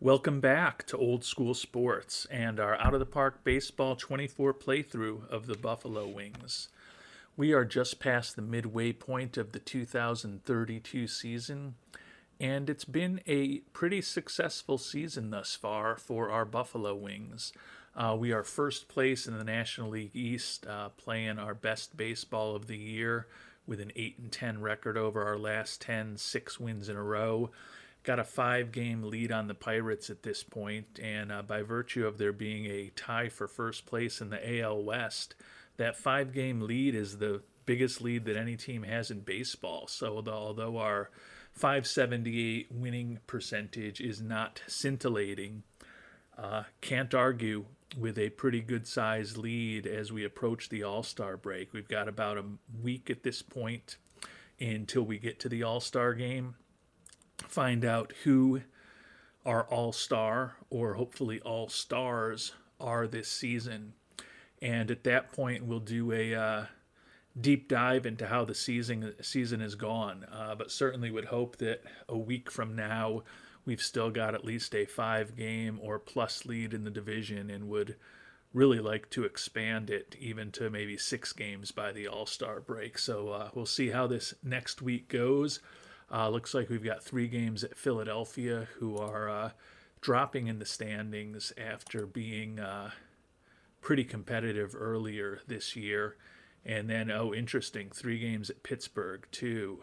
Welcome back to Old School Sports and our Out of the Park Baseball 24 playthrough of the Buffalo Wings. We are just past the midway point of the 2032 season, and it's been a pretty successful season thus far for our Buffalo Wings. We are first place in the National League East, playing our best baseball of the year with an 8-10 record over our last 10, 6 wins in a row. Got a 5-game lead on the Pirates at this point, and by virtue of there being a tie for first place in the AL West, that 5-game lead is the biggest lead that any team has in baseball. So although our 578 winning percentage is not scintillating, can't argue with a pretty good sized lead as we approach the All-Star break. We've got about a week at this point until we get to the All-Star game. Find out who our all-star or hopefully all-stars are this season. And at that point, we'll do a deep dive into how the season has gone. But certainly would hope that a week from now, we've still got at least a 5-game or plus lead in the division, and would really like to expand it even to maybe 6 games by the All-Star break. So we'll see how this next week goes. Looks like we've got 3 games at Philadelphia, who are dropping in the standings after being pretty competitive earlier this year. And then, interesting, 3 games at Pittsburgh, too.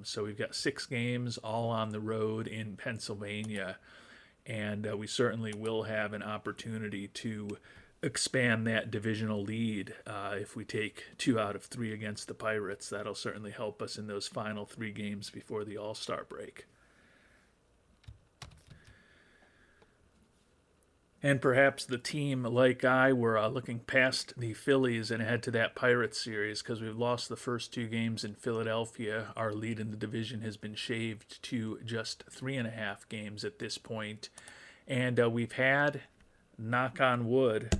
So we've got 6 games all on the road in Pennsylvania. And we certainly will have an opportunity to expand that divisional lead. If we take 2 out of 3 against the Pirates, that'll certainly help us in those final 3 games before the All-Star break. And perhaps the team, like I, were looking past the Phillies and ahead to that Pirates series, because we've lost the first 2 games in Philadelphia. Our lead in the division has been shaved to just 3.5 games at this point. And we've had, knock on wood,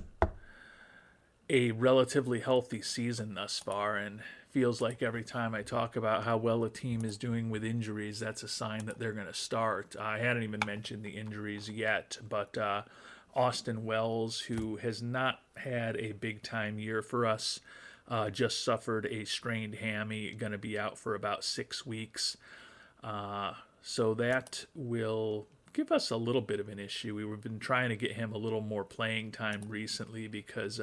a relatively healthy season thus far, and feels like every time I talk about how well a team is doing with injuries, that's a sign that they're going to start. I hadn't even mentioned the injuries yet, but Austin Wells, who has not had a big-time year for us, just suffered a strained hammy, going to be out for about 6 weeks. So that will give us a little bit of an issue. We've been trying to get him a little more playing time recently because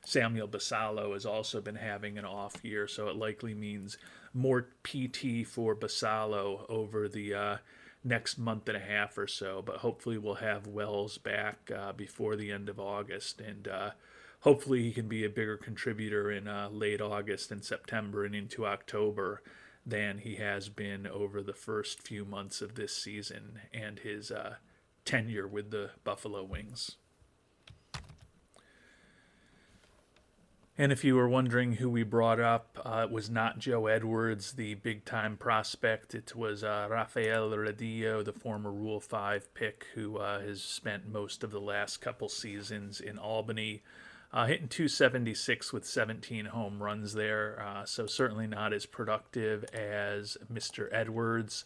Samuel Basallo has also been having an off year, so it likely means more PT for Basallo over the next month and a half or so. But hopefully we'll have Wells back before the end of August, and hopefully he can be a bigger contributor in late August and September and into October than he has been over the first few months of this season and his tenure with the Buffalo Wings. And if you were wondering who we brought up, it was not Joe Edwards, the big-time prospect. It was Rafael Radillo, the former Rule 5 pick, who has spent most of the last couple seasons in Albany, hitting .276 with 17 home runs there, so certainly not as productive as Mr. Edwards.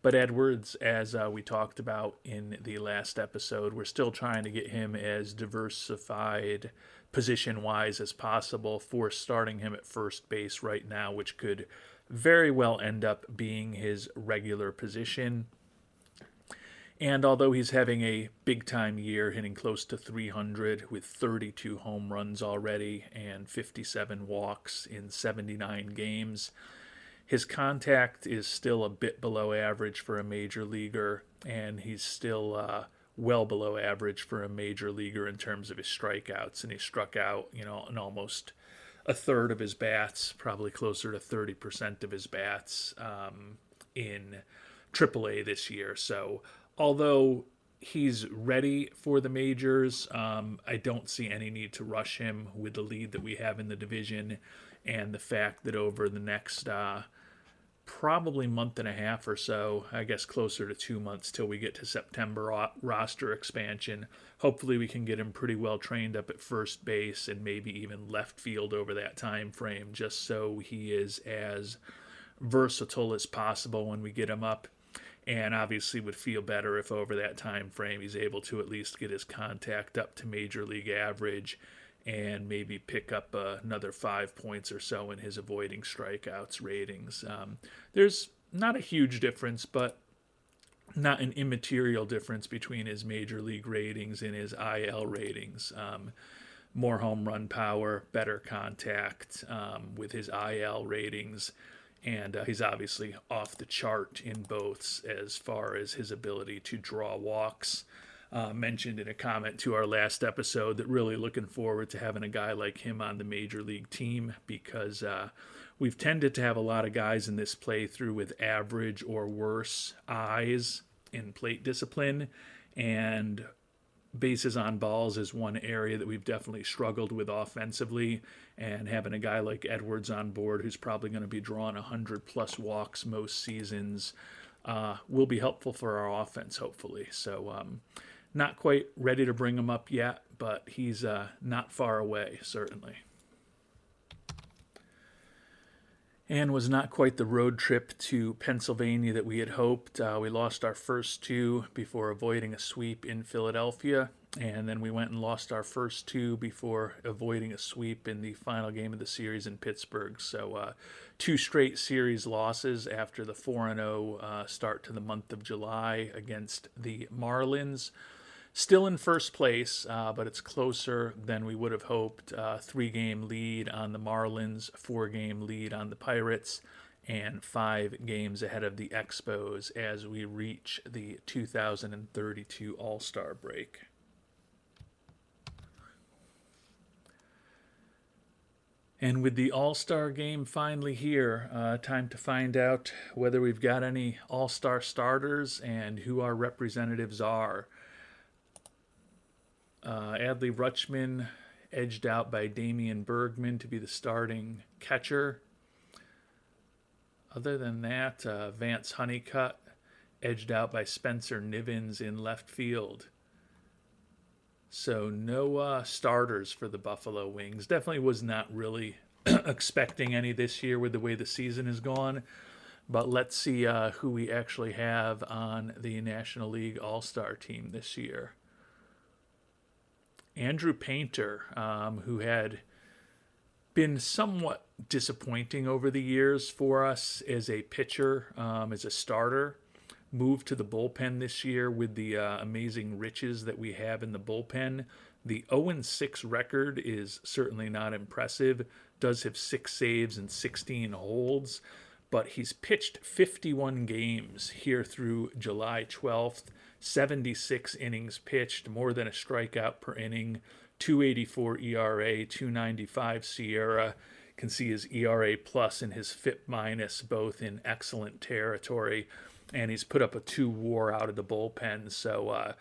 But Edwards, as we talked about in the last episode, we're still trying to get him as diversified position-wise as possible, for starting him at first base right now, which could very well end up being his regular position. And although he's having a big-time year, hitting close to 300 with 32 home runs already and 57 walks in 79 games, his contact is still a bit below average for a major leaguer, and he's still well below average for a major leaguer in terms of his strikeouts. And he struck out, in almost a third of his bats, probably closer to 30% of his bats in AAA this year. So although he's ready for the majors, I don't see any need to rush him with the lead that we have in the division, and the fact that over the next probably month and a half or so, I guess closer to 2 months till we get to September roster expansion, hopefully we can get him pretty well trained up at first base and maybe even left field over that time frame, just so he is as versatile as possible when we get him up and obviously would feel better if over that time frame he's able to at least get his contact up to major league average and maybe pick up another 5 points or so in his avoiding strikeouts ratings. There's not a huge difference, but not an immaterial difference between his major league ratings and his IL ratings. More home run power, better contact with his IL ratings. And he's obviously off the chart in both as far as his ability to draw walks. Mentioned in a comment to our last episode that really looking forward to having a guy like him on the major league team, because we've tended to have a lot of guys in this playthrough with average or worse eyes in plate discipline, and bases on balls is one area that we've definitely struggled with offensively, and having a guy like Edwards on board who's probably going to be drawing 100 plus walks most seasons will be helpful for our offense, hopefully. So not quite ready to bring him up yet, but he's not far away, certainly. And was not quite the road trip to Pennsylvania that we had hoped. We lost our first two before avoiding a sweep in Philadelphia, and then we went and lost our first two before avoiding a sweep in the final game of the series in Pittsburgh. So 2 straight series losses after the 4-0 start to the month of July against the Marlins. Still in first place, but it's closer than we would have hoped. 3-game lead on the Marlins, 4-game lead on the Pirates, and 5 games ahead of the Expos as we reach the 2032 All-Star break. And with the All-Star game finally here, time to find out whether we've got any All-Star starters and who our representatives are. Adley Rutschman edged out by Damian Bergman to be the starting catcher. Other than that, Vance Honeycutt edged out by Spencer Nivens in left field. So no starters for the Buffalo Wings. Definitely was not really expecting any this year with the way the season has gone. But let's see who we actually have on the National League All-Star team this year. Andrew Painter, who had been somewhat disappointing over the years for us as a pitcher, as a starter, moved to the bullpen this year with the amazing riches that we have in the bullpen. The 0-6 record is certainly not impressive, does have 6 saves and 16 holds, but he's pitched 51 games here through July 12th. 76 innings pitched, more than a strikeout per inning, 284 ERA, 295 SIERA. Can see his ERA plus and his FIP minus both in excellent territory, and he's put up a 2 WAR out of the bullpen. So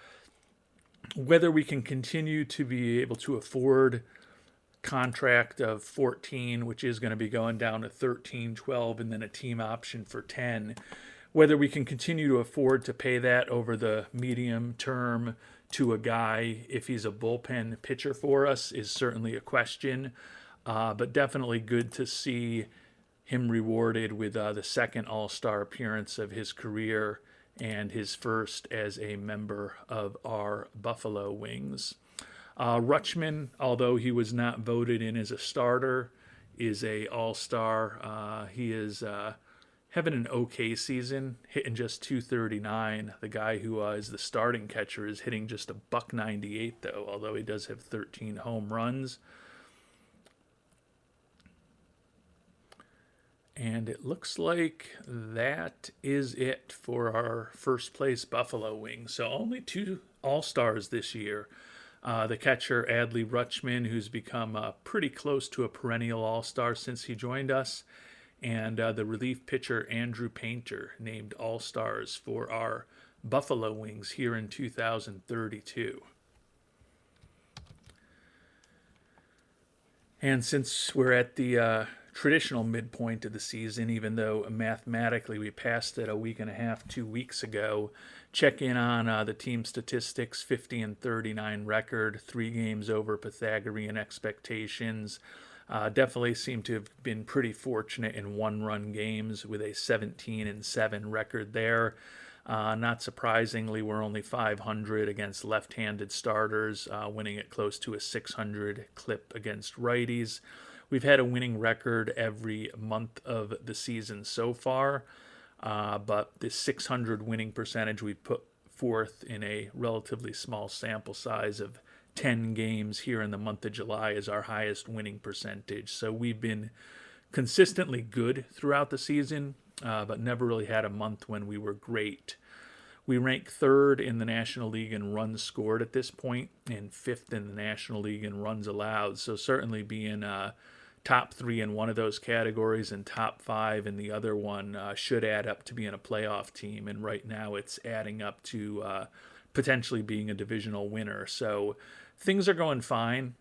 whether we can continue to be able to afford contract of 14, which is going to be going down to 13, 12, and then a team option for 10, whether we can continue to afford to pay that over the medium term to a guy if he's a bullpen pitcher for us is certainly a question. But definitely good to see him rewarded with the second All-Star appearance of his career and his first as a member of our Buffalo Wings. Rutschman, although he was not voted in as a starter, is a All-Star. He is having an okay season, hitting just .239. The guy who is the starting catcher is hitting just a .198 though, although he does have 13 home runs. And it looks like that is it for our first place Buffalo Wings. So only 2 All-Stars this year. The catcher, Adley Rutschman, who's become pretty close to a perennial All-Star since he joined us. And the relief pitcher, Andrew Painter, named All-Stars for our Buffalo Wings here in 2032. And since we're at the traditional midpoint of the season, even though mathematically we passed it a week and a half, 2 weeks ago, check in on the team statistics, 50-39 record, 3 games over Pythagorean expectations. Definitely seem to have been pretty fortunate in 1-run games with a 17-7 record there. Not surprisingly, we're only 500 against left-handed starters, winning at close to a 600 clip against righties. We've had a winning record every month of the season so far, but the 600 winning percentage we put forth in a relatively small sample size of 10 games here in the month of July is our highest winning percentage. So we've been consistently good throughout the season, but never really had a month when we were great. We rank third in the National League in runs scored at this point, and fifth in the National League in runs allowed. So certainly being top three in one of those categories and top five in the other one should add up to being a playoff team. And right now it's adding up to potentially being a divisional winner. So things are going fine.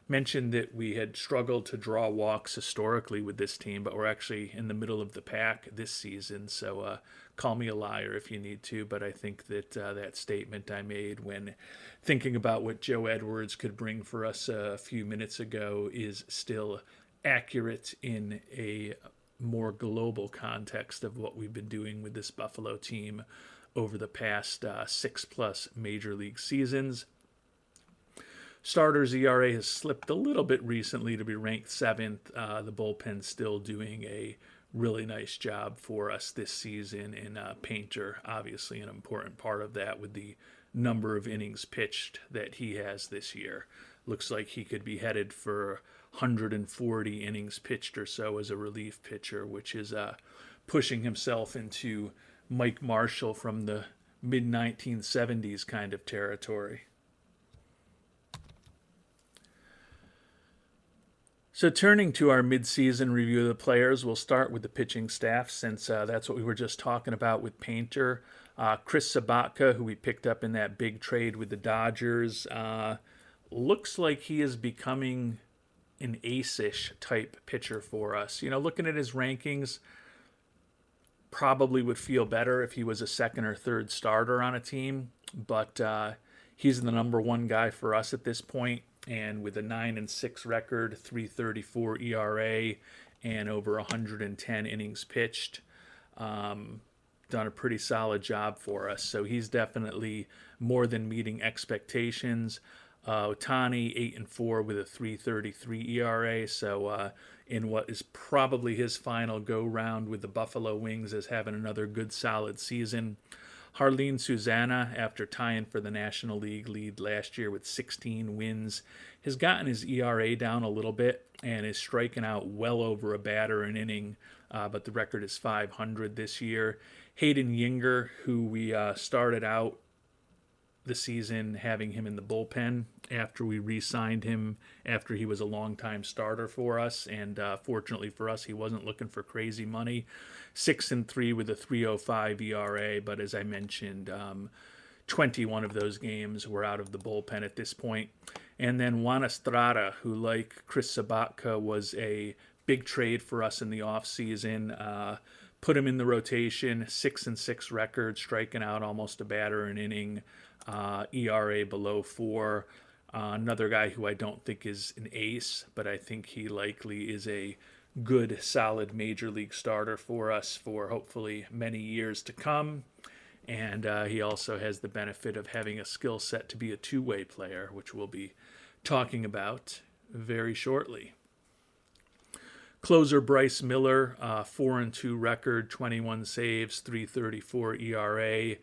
Mentioned that we had struggled to draw walks historically with this team, but we're actually in the middle of the pack this season. So call me a liar if you need to, but I think that that statement I made when thinking about what Joe Edwards could bring for us a few minutes ago is still accurate in a more global context of what we've been doing with this Buffalo team over the past 6+ major league seasons. Starters ERA has slipped a little bit recently to be ranked 7th. The bullpen's still doing a really nice job for us this season, and Painter, obviously an important part of that with the number of innings pitched that he has this year. Looks like he could be headed for 140 innings pitched or so as a relief pitcher, which is pushing himself into Mike Marshall from the mid-1970s kind of territory. So turning to our midseason review of the players, we'll start with the pitching staff since that's what we were just talking about with Painter. Chris Sabatka, who we picked up in that big trade with the Dodgers, looks like he is becoming an ace-ish type pitcher for us. You know, looking at his rankings, probably would feel better if he was a second or third starter on a team, but he's the number one guy for us at this point. And with a 9-6 record, 3.34 ERA, and over 110 innings pitched, done a pretty solid job for us. So he's definitely more than meeting expectations. Ohtani 8-4 with a 3.33 ERA. So in what is probably his final go round with the Buffalo Wings as having another good solid season. Harleen Susanna, after tying for the National League lead last year with 16 wins, has gotten his ERA down a little bit and is striking out well over a batter an inning, but the record is 500 this year. Hayden Yinger, who we started out the season having him in the bullpen after we re-signed him after he was a long-time starter for us, and fortunately for us, he wasn't looking for crazy money. 6-3 with a 3.05 ERA, but as I mentioned, 21 of those games were out of the bullpen at this point. And then Juan Estrada, who like Chris Sabatka was a big trade for us in the offseason, put him in the rotation, 6-6 record, striking out almost a batter an inning, ERA below 4. Another guy who I don't think is an ace, but I think he likely is a good, solid major league starter for us for hopefully many years to come. And he also has the benefit of having a skill set to be a two-way player, which we'll be talking about very shortly. Closer Bryce Miller, 4-2 record, 21 saves, 3.34 ERA.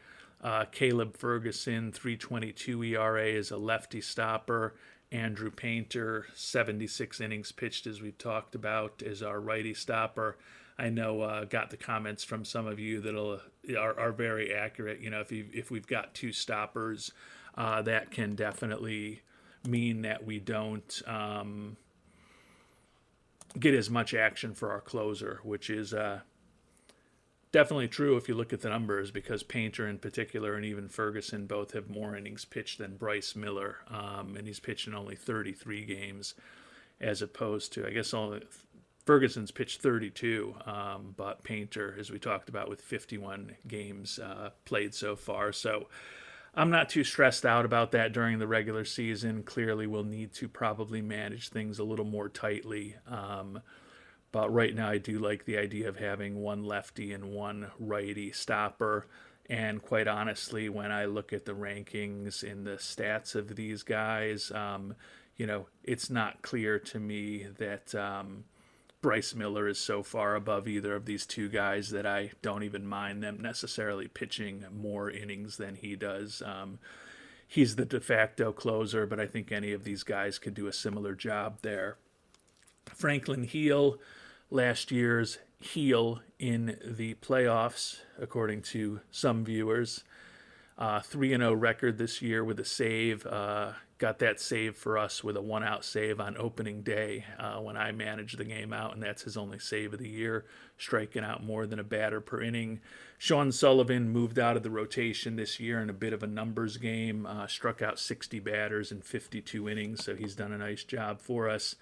Caleb Ferguson, 3.22 ERA is a lefty stopper. Andrew Painter, 76 innings pitched, as we've talked about, is our righty stopper. I know got the comments from some of you that are very accurate. You know, if we've got two stoppers, that can definitely mean that we don't get as much action for our closer, which is definitely true if you look at the numbers, because Painter in particular and even Ferguson both have more innings pitched than Bryce Miller, and he's pitching only 33 games as opposed to, I guess, only Ferguson's pitched 32, but Painter, as we talked about, with 51 games played so far. So I'm not too stressed out about that during the regular season. Clearly we'll need to probably manage things a little more tightly. But right now I do like the idea of having one lefty and one righty stopper. And quite honestly, when I look at the rankings and the stats of these guys, it's not clear to me that Bryce Miller is so far above either of these two guys that I don't even mind them necessarily pitching more innings than he does. He's the de facto closer, but I think any of these guys could do a similar job there. Franklin Heel, last year's heel in the playoffs, according to some viewers. 3-0 record this year with a save. Got that save for us with a one-out save on opening day when I managed the game out, and that's his only save of the year, striking out more than a batter per inning. Sean Sullivan moved out of the rotation this year in a bit of a numbers game, struck out 60 batters in 52 innings, so he's done a nice job for us.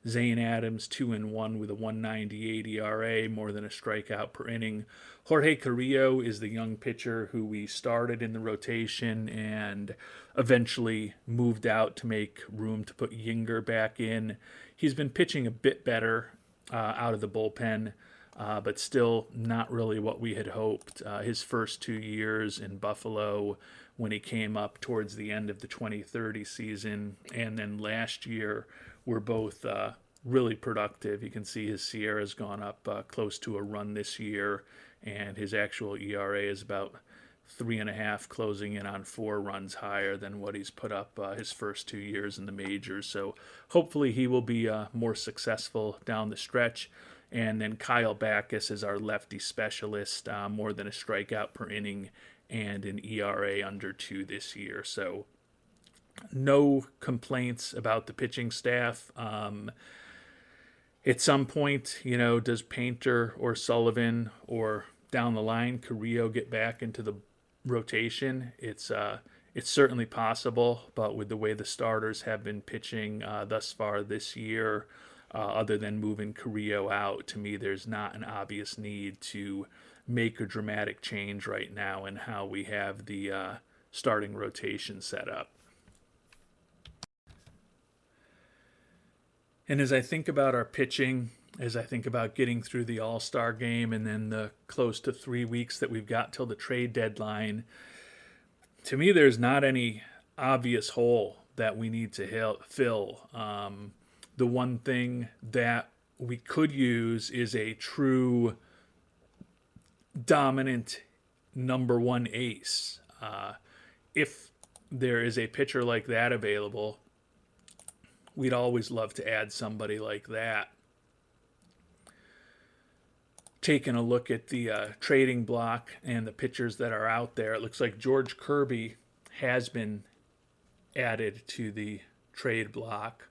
Zane Adams, 2-1 with a 1.98 ERA, more than a strikeout per inning. Jorge Carrillo is the young pitcher who we started in the rotation and eventually moved out to make room to put Yinger back in. He's been pitching a bit better out of the bullpen, but still not really what we had hoped. His first 2 years in Buffalo, when he came up towards the end of the 2030 season, and then last year, were both really productive. You can see his SIERA's gone up close to a run this year, and his actual ERA is about 3.5, closing in on 4 runs higher than what he's put up his first 2 years in the majors. So hopefully he will be more successful down the stretch. And then Kyle Backus is our lefty specialist, more than a strikeout per inning and an ERA under 2 this year. So no complaints about the pitching staff. At some point, does Painter or Sullivan or down the line Carrillo get back into the rotation? It's certainly possible, but with the way the starters have been pitching thus far this year, other than moving Carrillo out, to me there's not an obvious need to make a dramatic change right now in how we have the starting rotation set up. And as I think about our pitching, as I think about getting through the All-Star game and then the close to 3 weeks that we've got till the trade deadline, to me there's not any obvious hole that we need to fill. The one thing that we could use is a true dominant number one ace. If there is a pitcher like that available, we'd always love to add somebody like that. Taking a look at the trading block and the pitchers that are out there, it looks like George Kirby has been added to the trade block.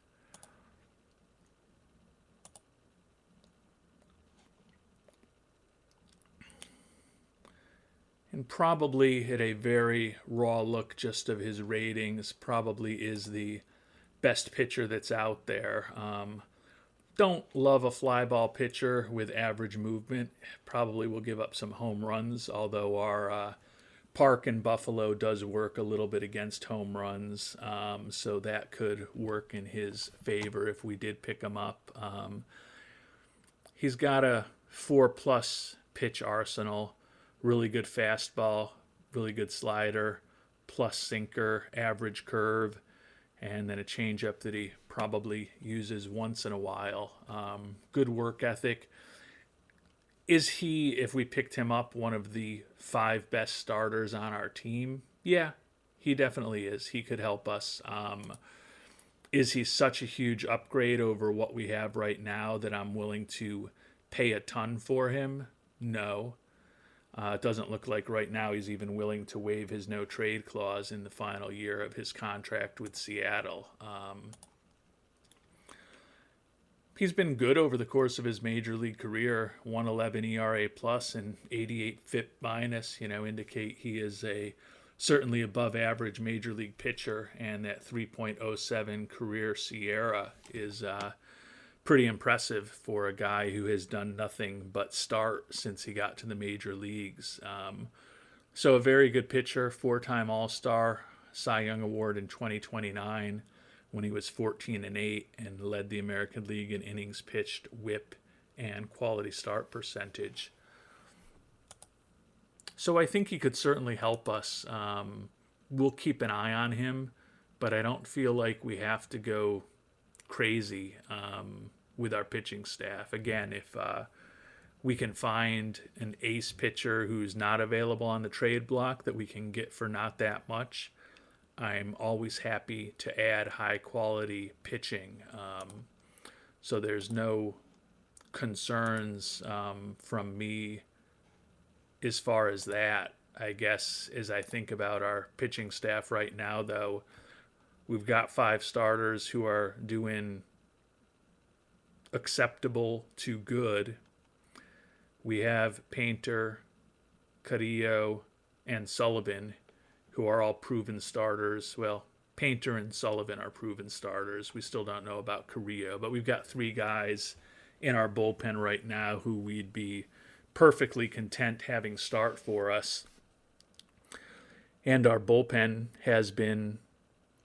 And probably at a very raw look just of his ratings, probably is the best pitcher that's out there. Don't love a fly ball pitcher with average movement. Probably will give up some home runs, although our park in Buffalo does work a little bit against home runs, so that could work in his favor if we did pick him up. He's got a 4+ pitch arsenal, really good fastball, really good slider, plus sinker, average curve, and then a changeup that he probably uses once in a while. Good work ethic. Is he, if we picked him up, one of the 5 best starters on our team? Yeah, he definitely is. He could help us. Is he such a huge upgrade over what we have right now that I'm willing to pay a ton for him? No. It doesn't look like right now he's even willing to waive his no-trade clause in the final year of his contract with Seattle. He's been good over the course of his major league career. 1.11 ERA plus and 88 FIP minus, indicate he is a certainly above average major league pitcher, and that 3.07 career SIERA is pretty impressive for a guy who has done nothing but start since he got to the major leagues. So a very good pitcher, 4-time All-Star, Cy Young Award in 2029 when he was 14-8 and led the American League in innings pitched, WHIP, and quality start percentage. So I think he could certainly help us. We'll keep an eye on him, but I don't feel like we have to go crazy with our pitching staff. Again, if we can find an ace pitcher who's not available on the trade block that we can get for not that much, I'm always happy to add high quality pitching. So there's no concerns from me as far as that. I guess as I think about our pitching staff right now, though, we've got 5 starters who are doing acceptable to good. We have Painter, Carrillo, and Sullivan, who are all proven starters. Well, Painter and Sullivan are proven starters. We still don't know about Carrillo, but we've got 3 guys in our bullpen right now who we'd be perfectly content having start for us. And our bullpen has been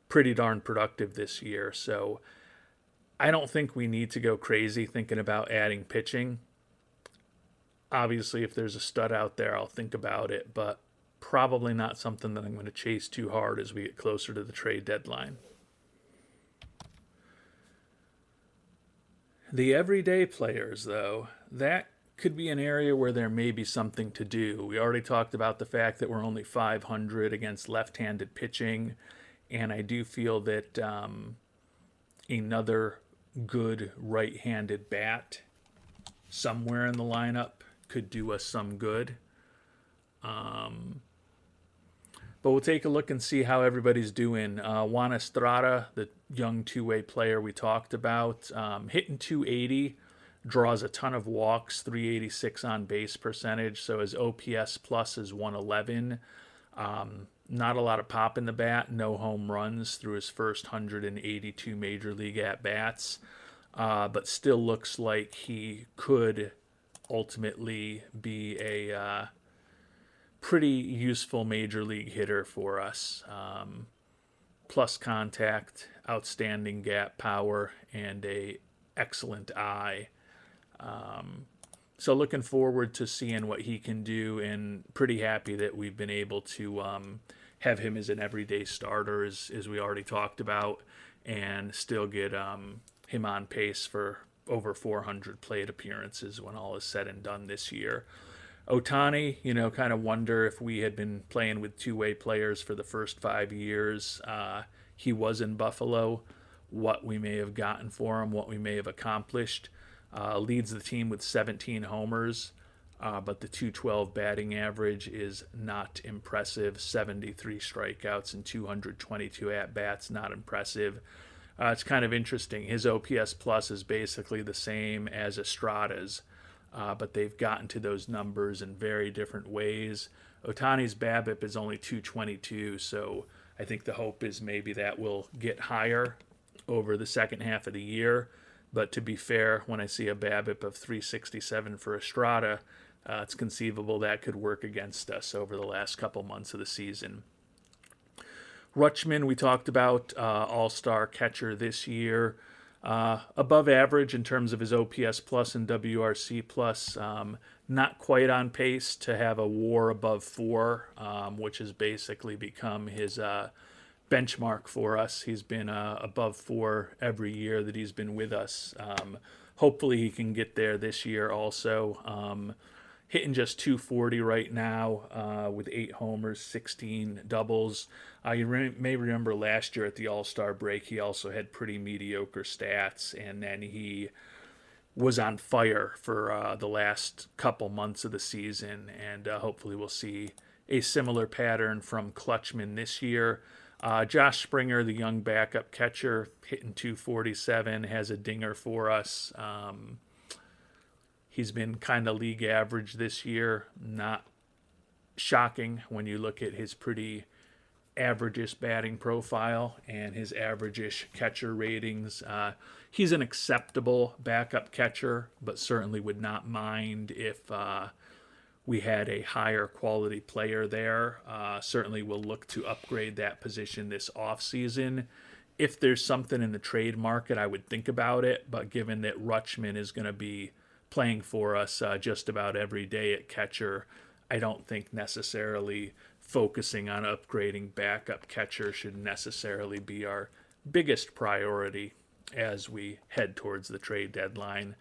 pretty darn productive this year, so I don't think we need to go crazy thinking about adding pitching. Obviously, if there's a stud out there, I'll think about it, but probably not something that I'm going to chase too hard as we get closer to the trade deadline. The everyday players, though, that could be an area where there may be something to do. We already talked about the fact that we're only .500 against left-handed pitching, and I do feel that another good right-handed bat somewhere in the lineup could do us some good. But we'll take a look and see how everybody's doing. Juan Estrada, the young two-way player we talked about, hitting .280, draws a ton of walks, .386 on base percentage, so his OPS plus is 111. Not a lot of pop in the bat, no home runs through his first 182 major league at-bats, but still looks like he could ultimately be a pretty useful major league hitter for us. Plus contact, outstanding gap power, and a excellent eye. So looking forward to seeing what he can do, and pretty happy that we've been able to have him as an everyday starter, as we already talked about, and still get him on pace for over 400 plate appearances when all is said and done this year. Ohtani, kind of wonder if we had been playing with two-way players for the first 5 years. He was in Buffalo, what we may have gotten for him, what we may have accomplished. Leads the team with 17 homers, but the .212 batting average is not impressive. 73 strikeouts and 222 at-bats, not impressive. It's kind of interesting. His OPS plus is basically the same as Estrada's, but they've gotten to those numbers in very different ways. Ohtani's BABIP is only .222, so I think the hope is maybe that will get higher over the second half of the year. But to be fair, when I see a BABIP of .367 for Estrada, it's conceivable that could work against us over the last couple months of the season. Rutschman, we talked about, all-star catcher this year. Above average in terms of his OPS plus and WRC plus. Not quite on pace to have a WAR above 4, which has basically become his benchmark for us. He's been above 4 every year that he's been with us. Hopefully he can get there this year also. Hitting just .240 right now with 8 homers, 16 doubles. You may remember last year at the All-Star break, he also had pretty mediocre stats, and then he was on fire for the last couple months of the season, and hopefully we'll see a similar pattern from Clutchman this year. Josh Springer, the young backup catcher, hitting .247, has a dinger for us. He's been kind of league average this year. Not shocking when you look at his pretty average-ish batting profile and his average-ish catcher ratings. He's an acceptable backup catcher, but certainly would not mind if we had a higher quality player there. Certainly will look to upgrade that position this offseason. If there's something in the trade market, I would think about it, but given that Rutschman is going to be playing for us just about every day at catcher, I don't think necessarily focusing on upgrading backup catcher should necessarily be our biggest priority as we head towards the trade deadline.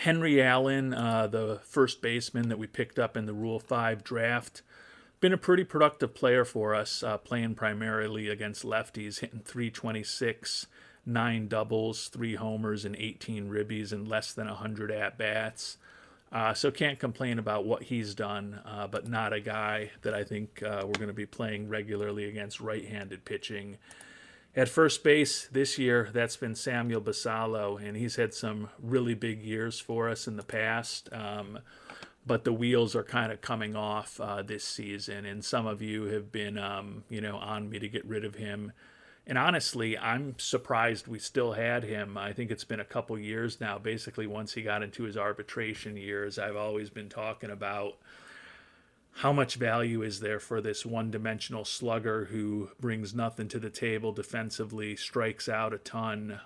Henry Allen, the first baseman that we picked up in the Rule 5 draft, been a pretty productive player for us, playing primarily against lefties, hitting 326, 9 doubles, 3 homers, and 18 ribbies in less than 100 at-bats. So can't complain about what he's done, but not a guy that I think we're going to be playing regularly against right-handed pitching. At first base this year, that's been Samuel Basallo, and he's had some really big years for us in the past. But the wheels are kind of coming off this season, and some of you have been, on me to get rid of him. And honestly, I'm surprised we still had him. I think it's been a couple years now. Basically, once he got into his arbitration years, I've always been talking about how much value is there for this one-dimensional slugger who brings nothing to the table defensively, strikes out a ton,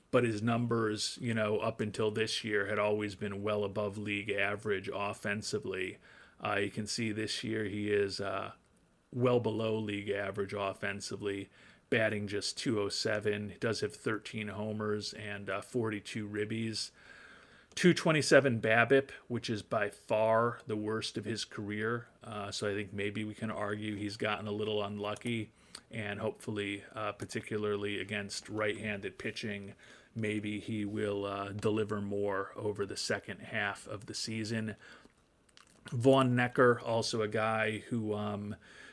but his numbers, up until this year had always been well above league average offensively. You can see this year he is well below league average offensively, batting just 207. He does have 13 homers and 42 ribbies. 227 BABIP, which is by far the worst of his career. So I think maybe we can argue he's gotten a little unlucky, and hopefully, particularly against right-handed pitching, maybe he will deliver more over the second half of the season. Vaughn Necker, also a guy who,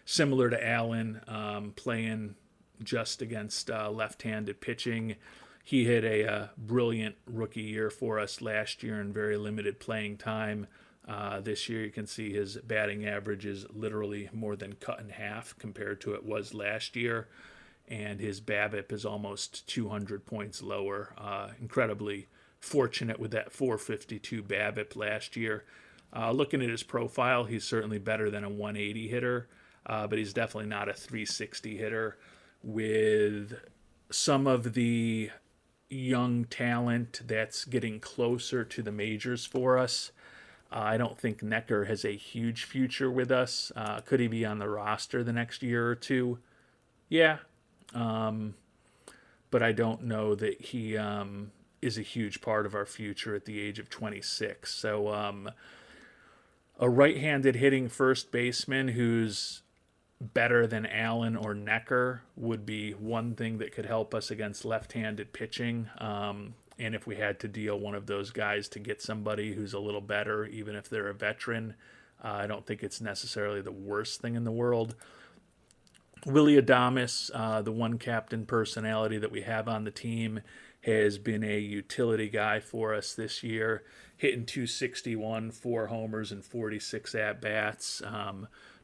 similar to Allen, playing just against left-handed pitching. He had a brilliant rookie year for us last year in very limited playing time. This year you can see his batting average is literally more than cut in half compared to it was last year. And his BABIP is almost 200 points lower. Incredibly fortunate with that 452 BABIP last year. Looking at his profile, he's certainly better than a 180 hitter, but he's definitely not a 360 hitter. With some of the young talent that's getting closer to the majors for us, I don't think Necker has a huge future with us. Could he be on the roster the next year or two? Yeah. But I don't know that he is a huge part of our future at the age of 26. So a right-handed hitting first baseman who's better than Allen or Necker would be one thing that could help us against left-handed pitching. And if we had to deal one of those guys to get somebody who's a little better, even if they're a veteran, I don't think it's necessarily the worst thing in the world. Willie Adames, the one captain personality that we have on the team, has been a utility guy for us this year, hitting 261, 4 homers, and 46 at-bats.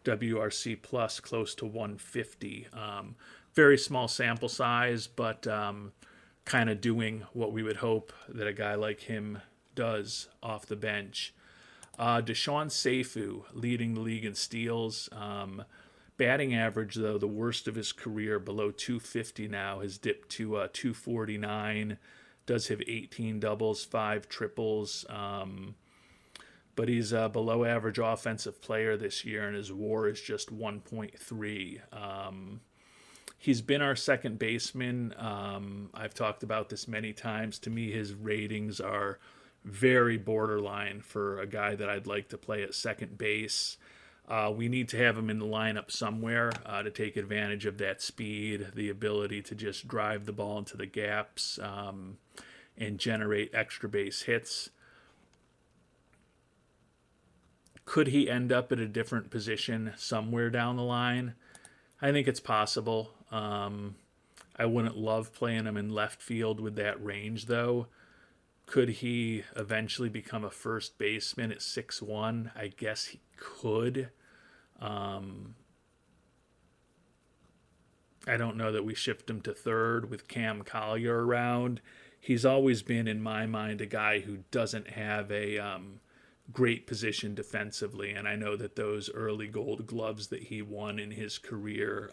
WRC plus close to 150. Very small sample size, but kind of doing what we would hope that a guy like him does off the bench. Deshaun Seifu leading the league in steals. Batting average, though, the worst of his career, below 250 now, has dipped to 249. Does have 18 doubles, 5 triples. But he's a below average offensive player this year, and his WAR is just 1.3. He's been our second baseman. I've talked about this many times. To me, his ratings are very borderline for a guy that I'd like to play at second base. We need to have him in the lineup somewhere to take advantage of that speed, the ability to just drive the ball into the gaps and generate extra base hits. Could he end up at a different position somewhere down the line? I think it's possible. I wouldn't love playing him in left field with that range, though. Could he eventually become a first baseman at 6'1"? I guess he could. I don't know that we shift him to third with Cam Collier around. He's always been, in my mind, a guy who doesn't have a great position defensively, and I know that those early Gold Gloves that he won in his career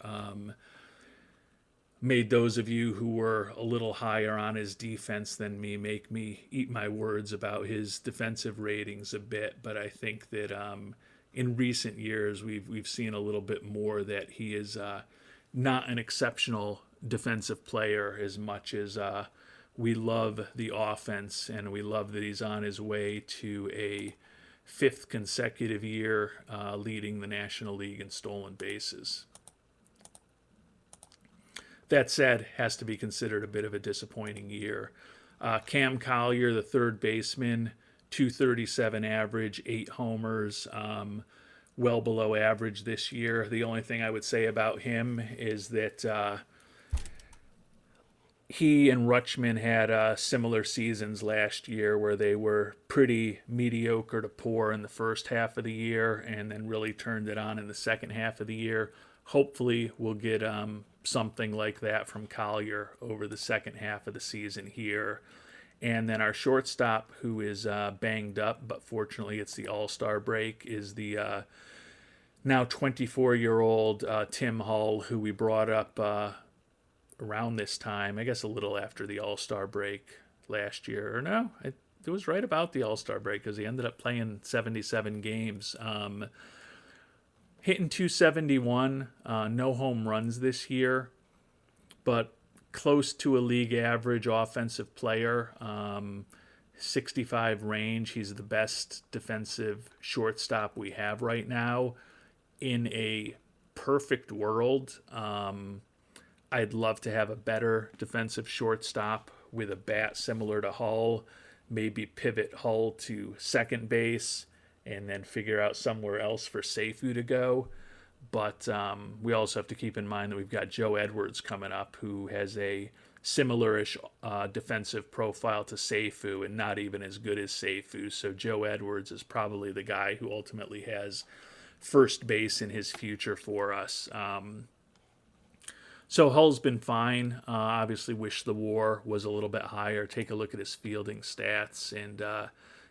made those of you who were a little higher on his defense than me make me eat my words about his defensive ratings a bit. But I think that in recent years we've seen a little bit more that he is not an exceptional defensive player as much as we love the offense, and we love that he's on his way to a fifth consecutive year leading the National League in stolen bases. That said, has to be considered a bit of a disappointing year. Cam Collier, the third baseman, 237 average, 8 homers, well below average this year. The only thing I would say about him is that he and Rutschman had similar seasons last year where they were pretty mediocre to poor in the first half of the year and then really turned it on in the second half of the year. Hopefully we'll get something like that from Collier over the second half of the season here. And then our shortstop, who is banged up, but fortunately it's the All-Star break, is the now 24-year-old Tim Hull, who we brought up around this time, I guess a little after the All-Star break last year. Or no, it was right about the All-Star break because he ended up playing 77 games. Hitting 271, no home runs this year, but close to a league average offensive player, 65 range. He's the best defensive shortstop we have right now. In a perfect world, I'd love to have a better defensive shortstop with a bat similar to Hull, maybe pivot Hull to second base and then figure out somewhere else for Seifu to go. But we also have to keep in mind that we've got Joe Edwards coming up, who has a similar-ish defensive profile to Seifu and not even as good as Seifu. So Joe Edwards is probably the guy who ultimately has first base in his future for us. So Hull's been fine. Obviously wish the WAR was a little bit higher. Take a look at his fielding stats, and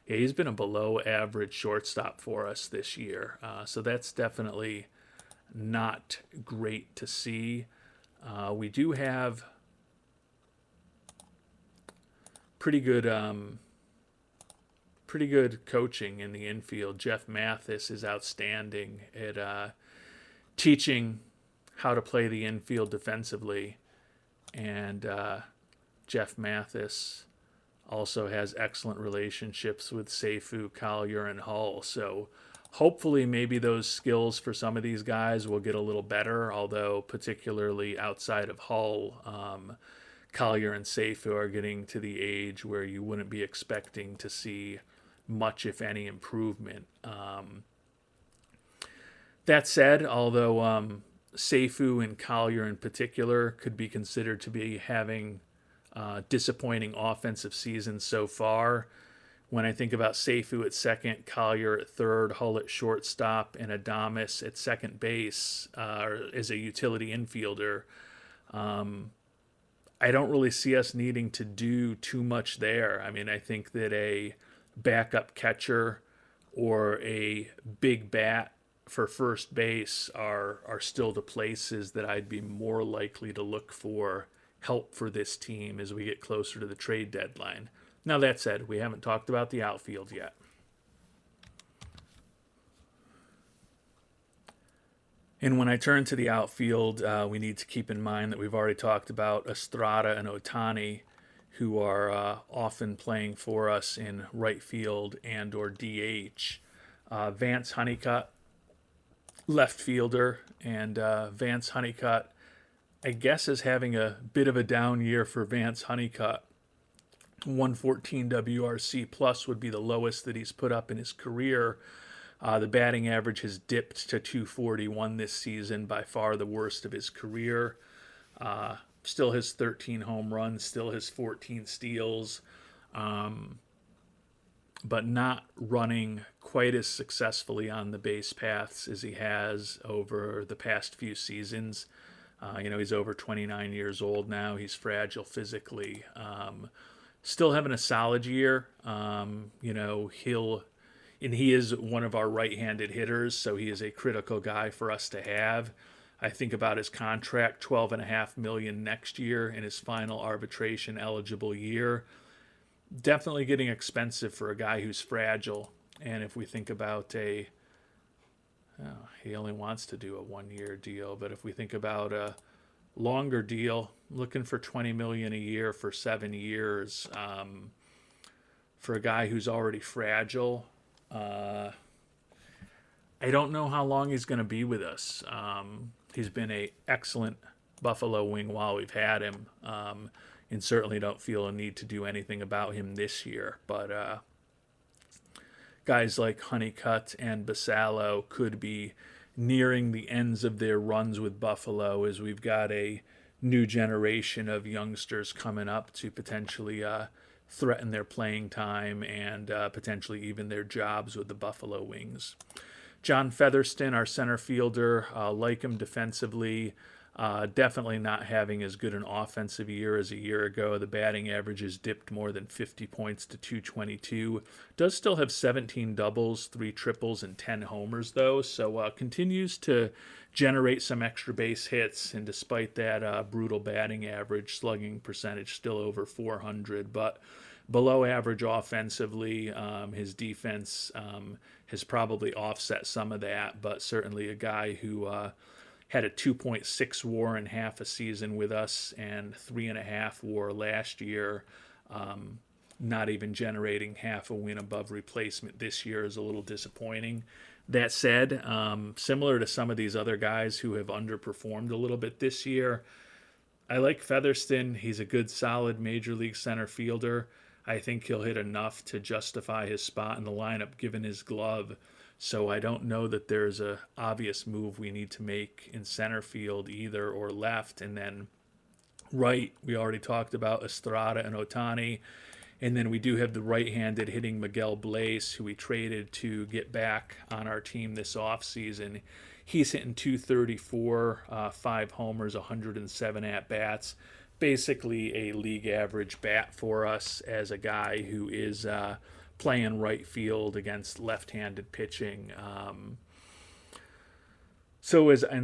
he's been a below-average shortstop for us this year. So that's definitely not great to see. We do have pretty good coaching in the infield. Jeff Mathis is outstanding at teaching how to play the infield defensively, and Jeff Mathis also has excellent relationships with Seifu, Collier, and Hull. So hopefully maybe those skills for some of these guys will get a little better, although particularly outside of Hull, Collier and Seifu are getting to the age where you wouldn't be expecting to see much, if any, improvement. That said, although Seifu and Collier in particular could be considered to be having disappointing offensive seasons so far, when I think about Seifu at second, Collier at third, Hull at shortstop, and Adames at second base as a utility infielder, I don't really see us needing to do too much there. I mean, I think that a backup catcher or a big bat for first base are still the places that I'd be more likely to look for help for this team as we get closer to the trade deadline. Now, that said, we haven't talked about the outfield yet. And when I turn to the outfield, we need to keep in mind that we've already talked about Estrada and Ohtani, who are often playing for us in right field and or DH. Vance Honeycutt, left fielder, and Vance Honeycutt, I guess, is having a bit of a down year for Vance Honeycutt. 114 WRC plus would be the lowest that he's put up in his career. The batting average has dipped to 241 this season, by far the worst of his career. Still has 13 home runs, still has 14 steals, but not running quite as successfully on the base paths as he has over the past few seasons. He's over 29 years old now. He's fragile physically. Still having a solid year. He is one of our right-handed hitters, so he is a critical guy for us to have. I think about his contract, $12.5 million next year in his final arbitration eligible year. Definitely getting expensive for a guy who's fragile. And if we think about he only wants to do a 1-year deal, but if we think about a longer deal, looking for $20 million a year for 7 years, for a guy who's already fragile. I don't know how long he's going to be with us. He's been an excellent Buffalo Wing while we've had him, and certainly don't feel a need to do anything about him this year. But guys like Honeycutt and Basallo could be nearing the ends of their runs with Buffalo, as we've got a new generation of youngsters coming up to potentially threaten their playing time and potentially even their jobs with the Buffalo Wings. John Featherston, our center fielder, like him defensively. Definitely not having as good an offensive year as a year ago. The batting average has dipped more than 50 points to 222. Does still have 17 doubles, 3 triples, and 10 homers, though. So continues to generate some extra base hits. And despite that brutal batting average, slugging percentage still over 400. But below average offensively. His defense has probably offset some of that, but certainly a guy who had a 2.6 WAR in half a season with us and 3.5 WAR last year. Not even generating half a win above replacement this year is a little disappointing. That said, similar to some of these other guys who have underperformed a little bit this year, I like Featherston. He's a good, solid major league center fielder. I think he'll hit enough to justify his spot in the lineup given his glove. So I don't know that there's a obvious move we need to make in center field either, or left. And then right, we already talked about Estrada and Ohtani. And then we do have the right-handed hitting Miguel Blaze, who we traded to get back on our team this offseason. He's hitting 234, 5 homers, 107 at-bats. Basically a league average bat for us as a guy who is playing right field against left-handed pitching. And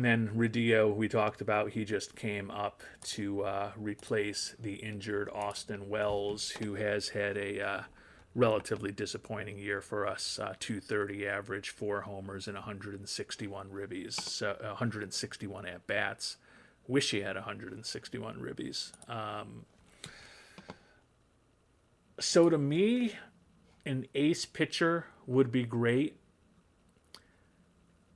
then Rodillo, we talked about, he just came up to replace the injured Austin Wells, who has had a relatively disappointing year for us. 230 average, 4 homers, and 161 ribbies, so 161 at bats. Wish he had 161 ribbies. So to me, an ace pitcher would be great.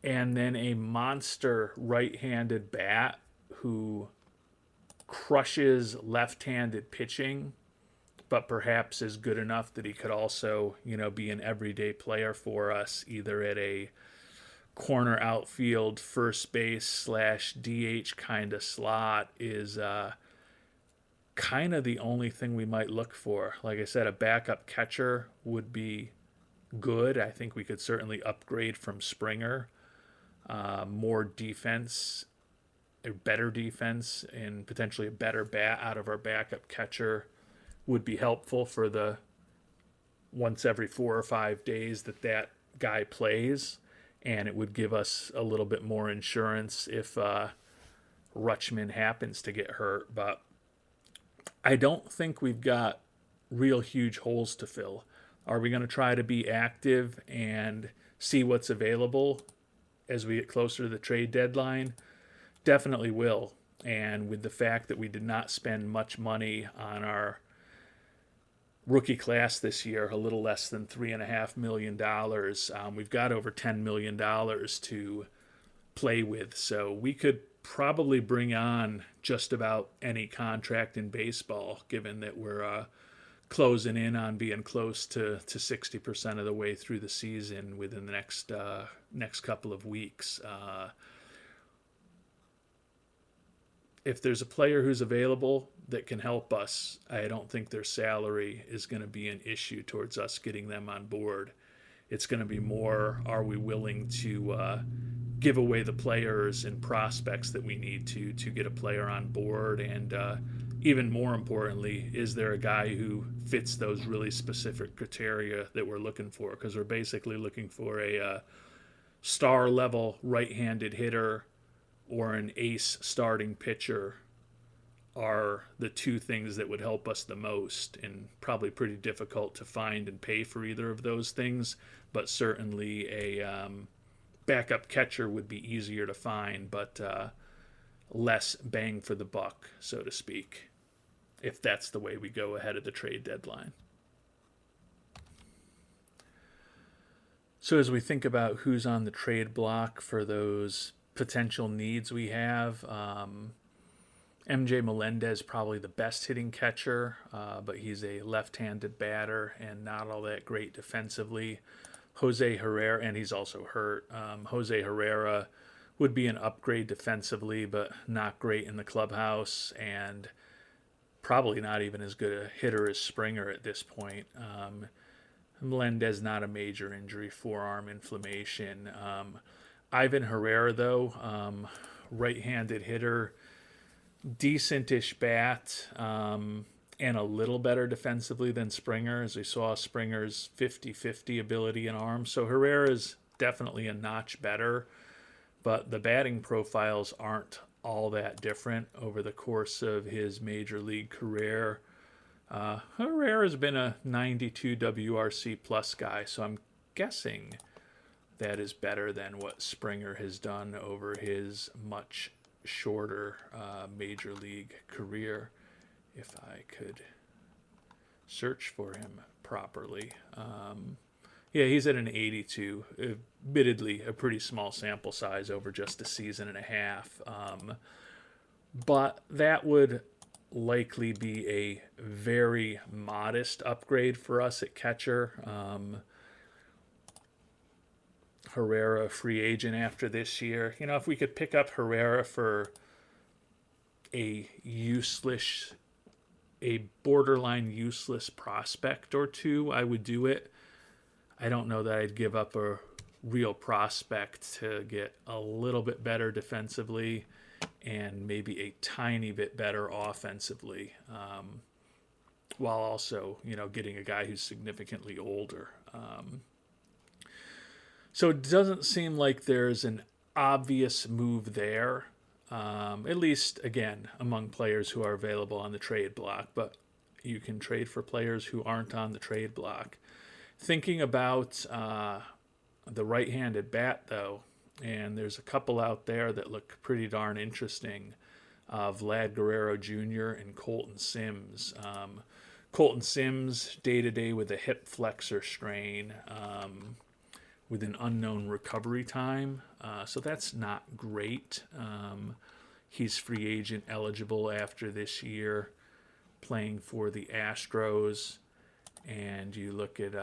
And then a monster right-handed bat who crushes left-handed pitching, but perhaps is good enough that he could also, be an everyday player for us, either at a corner outfield, first base / DH kind of slot, is kind of the only thing we might look for. Like I said, a backup catcher would be good. I think we could certainly upgrade from Springer. More defense, a better defense, and potentially a better bat out of our backup catcher would be helpful for the once every 4 or 5 days that guy plays. And it would give us a little bit more insurance if Rutschman happens to get hurt. But I don't think we've got real huge holes to fill. Are we going to try to be active and see what's available as we get closer to the trade deadline? Definitely will. And with the fact that we did not spend much money on our rookie class this year, a little less than $3.5 million, we've got over $10 million to play with. So we could probably bring on just about any contract in baseball, given that we're closing in on being close to 60% of the way through the season within the next couple of weeks. If there's a player who's available that can help us, I don't think their salary is going to be an issue towards us getting them on board. It's going to be more, are we willing to give away the players and prospects that we need to get a player on board? And even more importantly, is there a guy who fits those really specific criteria that we're looking for? Because we're basically looking for a star-level right-handed hitter or an ace starting pitcher are the two things that would help us the most, and probably pretty difficult to find and pay for either of those things. But certainly a backup catcher would be easier to find, but less bang for the buck, so to speak, if that's the way we go ahead of the trade deadline. So as we think about who's on the trade block for those potential needs we have, MJ Melendez probably the best hitting catcher, but he's a left-handed batter and not all that great defensively. Jose Herrera, and he's also hurt. Jose Herrera would be an upgrade defensively, but not great in the clubhouse, and probably not even as good a hitter as Springer at this point. Melendez, not a major injury, forearm inflammation. Ivan Herrera, though, right-handed hitter, decentish bat, and a little better defensively than Springer, as we saw Springer's 50-50 ability and arm. So Herrera's definitely a notch better, but the batting profiles aren't all that different over the course of his major league career. Herrera's been a 92 WRC plus guy, so I'm guessing that is better than what Springer has done over his much shorter major league career, if I could search for him properly. Yeah, he's at an 82, admittedly a pretty small sample size over just a season and a half, but that would likely be a very modest upgrade for us at catcher. Herrera, free agent after this year. You know, if we could pick up Herrera for a borderline useless prospect or two, I would do it. I don't know that I'd give up a real prospect to get a little bit better defensively and maybe a tiny bit better offensively, while also, you know, getting a guy who's significantly older. So it doesn't seem like there's an obvious move there, at least, again, among players who are available on the trade block, but you can trade for players who aren't on the trade block. Thinking about the right-handed bat, though, and there's a couple out there that look pretty darn interesting, Vlad Guerrero Jr. and Colton Sims. Colton Sims, day-to-day with a hip flexor strain, with an unknown recovery time, so that's not great. He's free agent eligible after this year, playing for the Astros, and you look at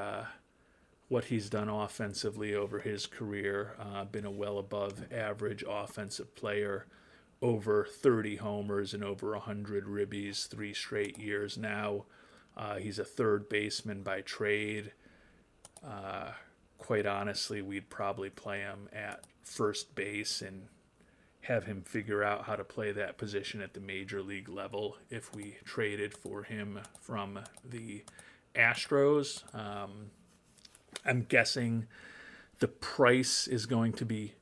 what he's done offensively over his career, been a well above average offensive player, over 30 homers and over 100 ribbies 3 straight years now. He's a third baseman by trade. Quite honestly, we'd probably play him at first base and have him figure out how to play that position at the major league level if we traded for him from the Astros. I'm guessing the price is going to be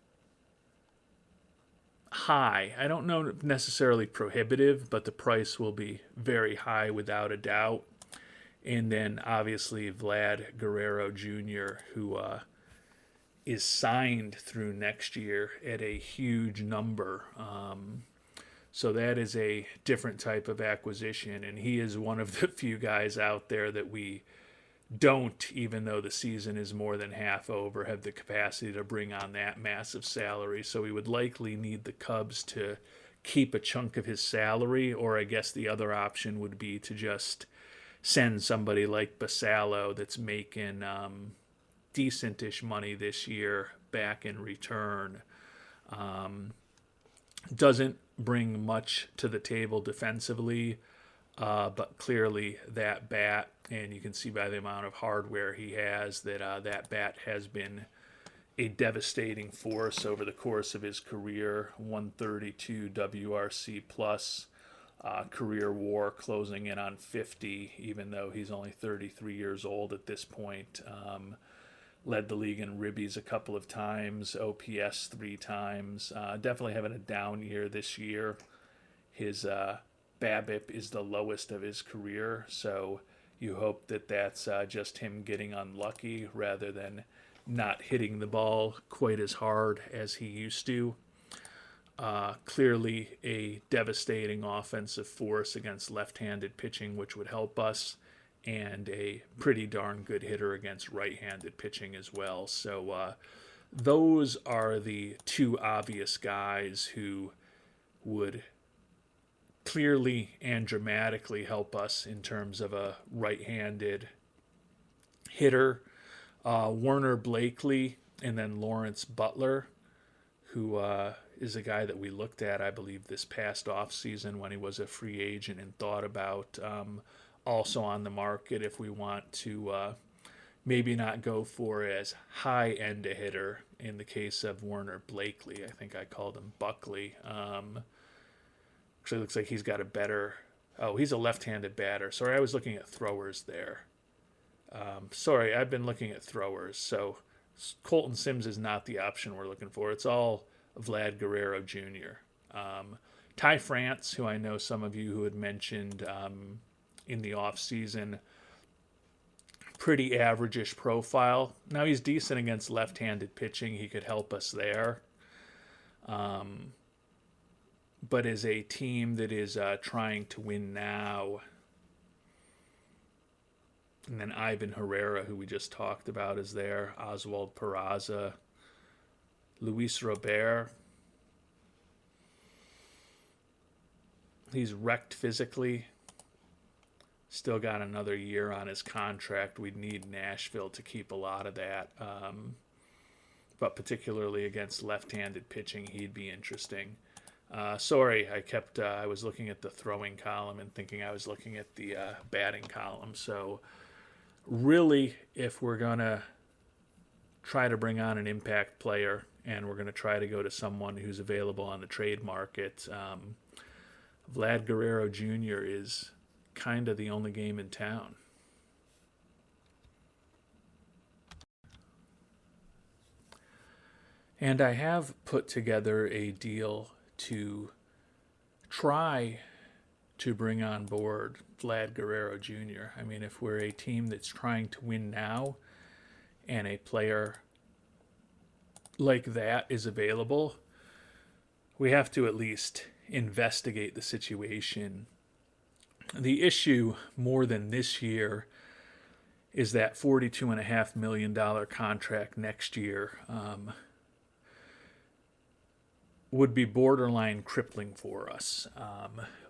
high. I don't know necessarily prohibitive, but the price will be very high without a doubt. And then obviously Vlad Guerrero Jr., who is signed through next year at a huge number. So that is a different type of acquisition, and he is one of the few guys out there that we don't, even though the season is more than half over, have the capacity to bring on that massive salary. So we would likely need the Cubs to keep a chunk of his salary, or I guess the other option would be to just send somebody like Basallo that's making decentish money this year back in return. Doesn't bring much to the table defensively, but clearly that bat, and you can see by the amount of hardware he has that that bat has been a devastating force over the course of his career. 132 WRC plus. Career WAR closing in on 50, even though he's only 33 years old at this point. led the league in ribbies a couple of times, OPS 3 times. Definitely having a down year this year. His BABIP is the lowest of his career, so you hope that that's just him getting unlucky rather than not hitting the ball quite as hard as he used to. Clearly a devastating offensive force against left-handed pitching, which would help us, and a pretty darn good hitter against right-handed pitching as well. So those are the two obvious guys who would clearly and dramatically help us in terms of a right-handed hitter. Werner Blakely and then Lawrence Butler, who is a guy that we looked at, I believe, this past offseason when he was a free agent and thought about also on the market if we want to maybe not go for as high-end a hitter. In the case of Werner Blakely, I think I called him Buckley. Actually, looks like he's got a better... Oh, he's a left-handed batter. Sorry, I was looking at throwers there. Sorry, I've been looking at throwers. So Colton Sims is not the option we're looking for. It's all Vlad Guerrero Jr. Ty France, who I know some of you who had mentioned in the offseason, pretty average-ish profile. Now he's decent against left-handed pitching. He could help us there. But as a team that is trying to win now, and then Ivan Herrera, who we just talked about, is there. Oswald Peraza, Luis Robert. He's wrecked physically. Still got another year on his contract. We'd need Nashville to keep a lot of that. But particularly against left-handed pitching, he'd be interesting. Sorry, I was looking at the throwing column and thinking I was looking at the batting column. So really, if we're going to try to bring on an impact player and we're going to try to go to someone who's available on the trade market, Vlad Guerrero Jr. is kind of the only game in town. And I have put together a deal to try to bring on board Vlad Guerrero Jr. I mean, if we're a team that's trying to win now and a player like that is available, we have to at least investigate the situation. The issue more than this year is that $42.5 million contract next year would be borderline crippling for us.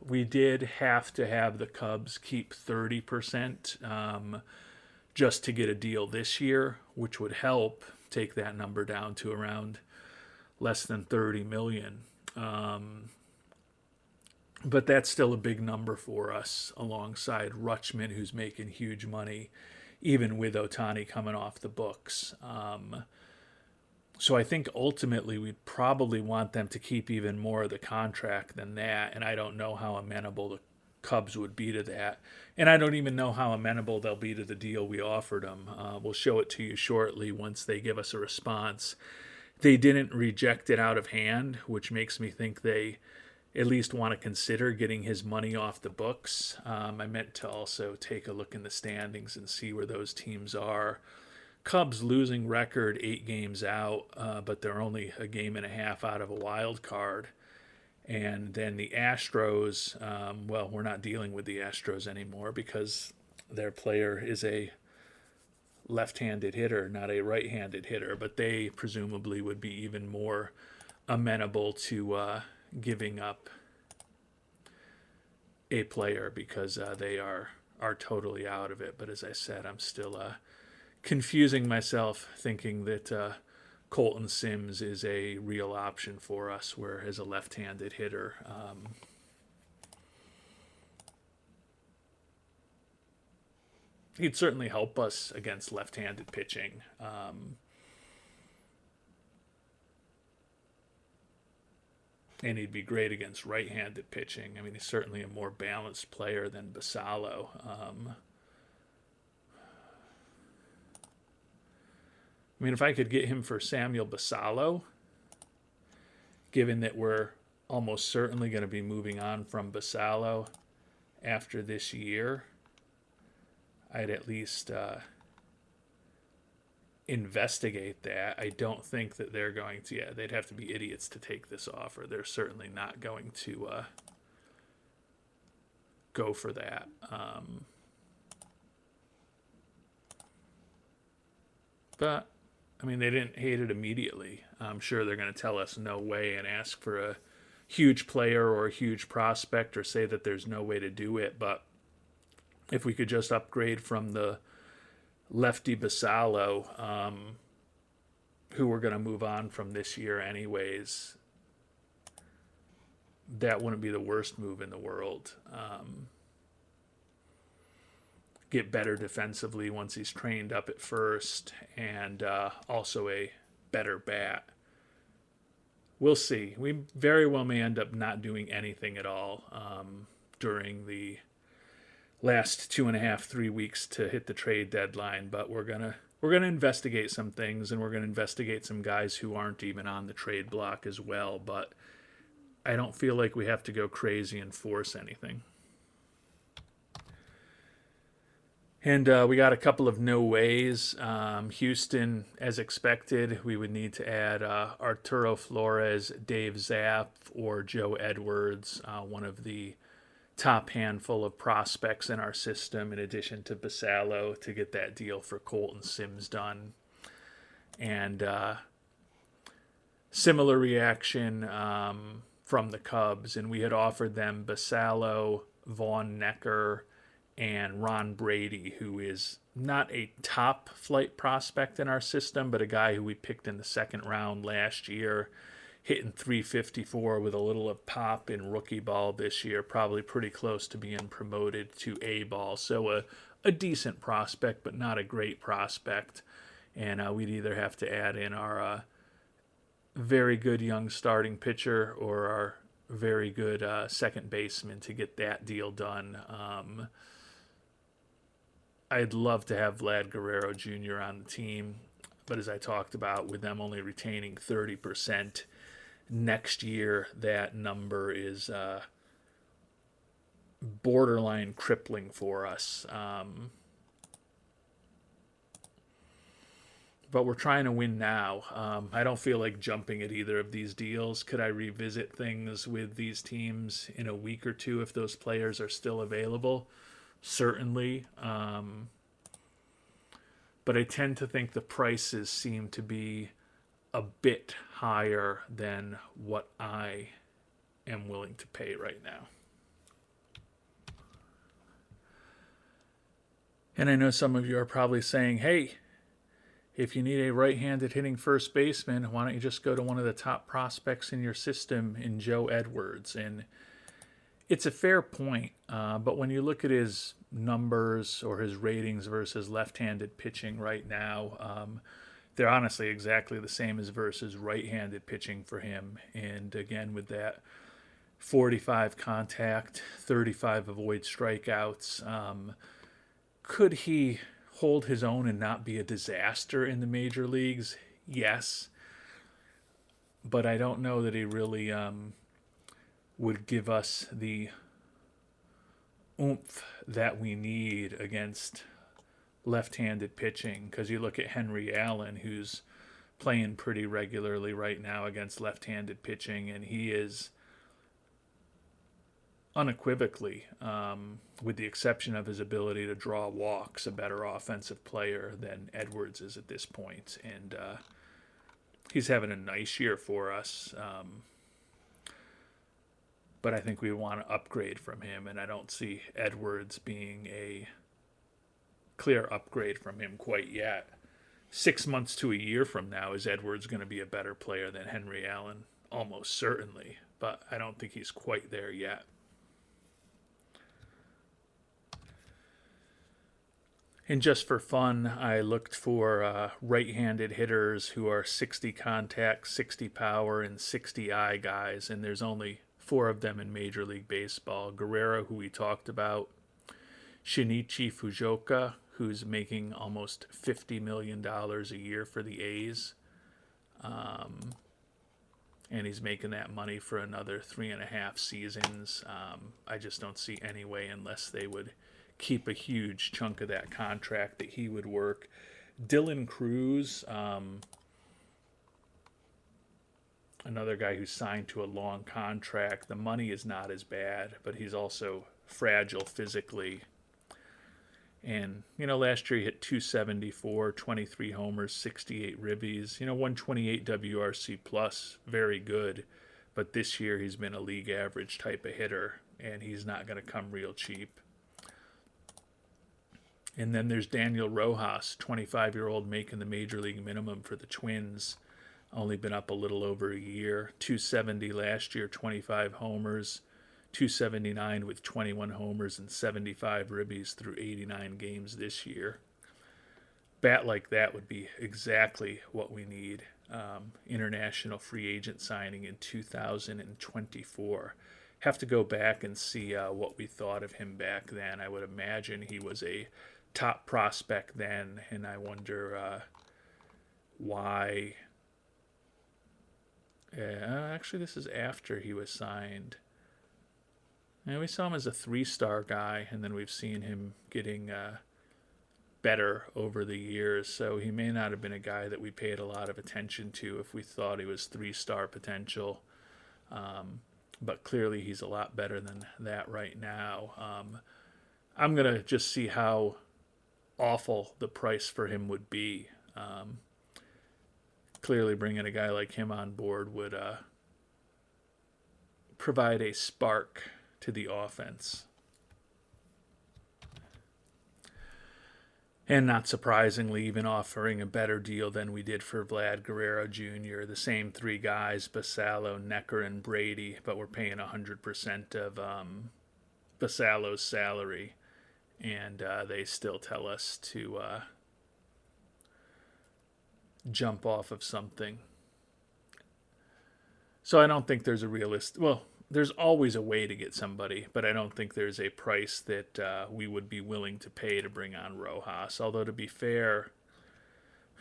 We did have to have the Cubs keep 30% just to get a deal this year, which would help take that number down to around less than $30 million. But that's still a big number for us alongside Rutschman, who's making huge money, even with Ohtani coming off the books. So I think ultimately we'd probably want them to keep even more of the contract than that, and I don't know how amenable the Cubs would be to that. And I don't even know how amenable they'll be to the deal we offered them. We'll show it to you shortly once they give us a response. They didn't reject it out of hand, which makes me think they at least want to consider getting his money off the books. I meant to also take a look in the standings and see where those teams are. Cubs losing record 8 games out, but they're only a game and a half out of a wild card. And then the Astros, well, we're not dealing with the Astros anymore because their player is a left-handed hitter, not a right-handed hitter, but they presumably would be even more amenable to giving up a player because they are totally out of it. But as I said, I'm still confusing myself thinking that Colton Sims is a real option for us, where as a left-handed hitter, he'd certainly help us against left-handed pitching. And he'd be great against right-handed pitching. I mean, he's certainly a more balanced player than Basallo. I mean, if I could get him for Samuel Basallo, given that we're almost certainly going to be moving on from Basallo after this year, I'd at least investigate that. I don't think that they're going to. Yeah, they'd have to be idiots to take this offer. They're certainly not going to go for that. But I mean, they didn't hate it immediately. I'm sure they're going to tell us no way and ask for a huge player or a huge prospect or say that there's no way to do it. But if we could just upgrade from the lefty Basallo, who we're going to move on from this year anyways, that wouldn't be the worst move in the world. Get better defensively once he's trained up at first, and also a better bat. We'll see. We very well may end up not doing anything at all during the last 2.5, 3 weeks to hit the trade deadline, but we're gonna investigate some things, and we're gonna investigate some guys who aren't even on the trade block as well. But I don't feel like we have to go crazy and force anything. And we got a couple of no ways. Houston, as expected, we would need to add Arturo Flores, Dave Zapp, or Joe Edwards, one of the top handful of prospects in our system, in addition to Basallo, to get that deal for Colton Sims done. And similar reaction from the Cubs, and we had offered them Basallo, Vaughn Necker, and Ron Brady, who is not a top flight prospect in our system, but a guy who we picked in the second round last year, hitting .354 with a little of pop in rookie ball this year, probably pretty close to being promoted to A ball. So a decent prospect, but not a great prospect. And we'd either have to add in our very good young starting pitcher or our very good second baseman to get that deal done. I'd love to have Vlad Guerrero Jr. on the team, but as I talked about, with them only retaining 30% next year, that number is borderline crippling for us. But we're trying to win now. I don't feel like jumping at either of these deals. Could I revisit things with these teams in a week or two if those players are still available? Certainly. But I tend to think the prices seem to be a bit higher than what I am willing to pay right now. And I know some of you are probably saying, hey, if you need a right-handed hitting first baseman, why don't you just go to one of the top prospects in your system in Joe Edwards? And it's a fair point, but when you look at his numbers or his ratings versus left-handed pitching right now, they're honestly exactly the same as versus right-handed pitching for him. And again, with that 45 contact, 35 avoid strikeouts, could he hold his own and not be a disaster in the major leagues? Yes. But I don't know that he really would give us the oomph that we need against left-handed pitching, because you look at Henry Allen, who's playing pretty regularly right now against left-handed pitching, and he is unequivocally, with the exception of his ability to draw walks, a better offensive player than Edwards is at this point. And he's having a nice year for us. But I think we want to upgrade from him, and I don't see Edwards being a clear upgrade from him quite yet. 6 months to a year from now, is Edwards going to be a better player than Henry Allen? Almost certainly, but I don't think he's quite there yet. And just for fun, I looked for right-handed hitters who are 60 contact, 60 power, and 60 eye guys, and there's only 4 of them in Major League Baseball. Guerrero, who we talked about, Shinichi Fujioka, who's making almost $50 million a year for the A's. And he's making that money for another 3.5 seasons. I just don't see any way, unless they would keep a huge chunk of that contract, that he would work. Dylan Cruz, another guy who's signed to a long contract. The money is not as bad, but he's also fragile physically. And, last year he hit 274, 23 homers, 68 ribbies, 128 WRC plus, very good. But this year he's been a league average type of hitter, and he's not going to come real cheap. And then there's Daniel Rojas, 25-year-old, making the major league minimum for the Twins. Only been up a little over a year. 270 last year, 25 homers. 279 with 21 homers and 75 ribbies through 89 games this year. Bat like that would be exactly what we need. International free agent signing in 2024. Have to go back and see what we thought of him back then. I would imagine he was a top prospect then, and I wonder why. Actually, this is after he was signed. And we saw him as a 3-star guy, and then we've seen him getting better over the years. So he may not have been a guy that we paid a lot of attention to if we thought he was 3-star potential. But clearly he's a lot better than that right now. I'm going to just see how awful the price for him would be. Clearly bringing a guy like him on board would provide a spark to the offense. And not surprisingly, even offering a better deal than we did for Vlad Guerrero Jr. The same 3 guys, Basallo, Necker, and Brady, but we're paying 100% of Basallo's salary. And they still tell us to jump off of something. So I don't think there's a realistic... Well, there's always a way to get somebody, but I don't think there's a price that we would be willing to pay to bring on Rojas. Although, to be fair,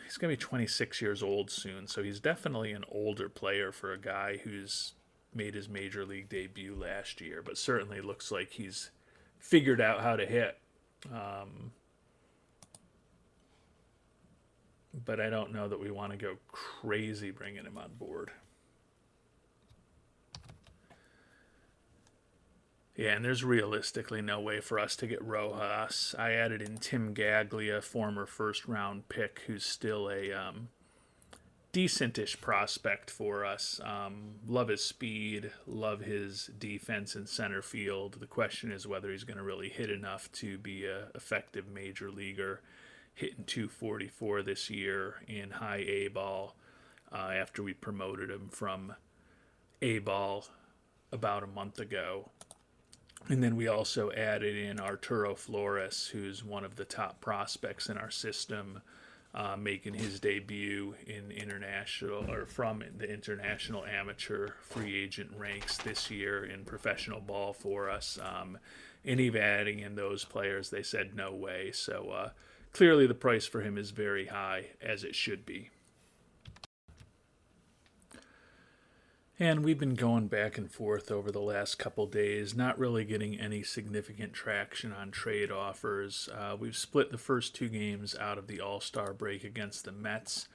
he's going to be 26 years old soon, so he's definitely an older player for a guy who's made his major league debut last year, but certainly looks like he's figured out how to hit. But I don't know that we want to go crazy bringing him on board. Yeah, and there's realistically no way for us to get Rojas. I added in Tim Gaglia, former first-round pick, who's still a decentish prospect for us. Love his speed, love his defense in center field. The question is whether he's going to really hit enough to be an effective major leaguer. Hitting 244 this year in high A ball after we promoted him from A ball about a month ago. And then we also added in Arturo Flores, who's one of the top prospects in our system, making his debut in international or from the international amateur free agent ranks this year in professional ball for us. And even adding in those players, they said no way. So clearly the price for him is very high, as it should be. And we've been going back and forth over the last couple days, not really getting any significant traction on trade offers. We've split the first 2 games out of the All-Star break against the Mets.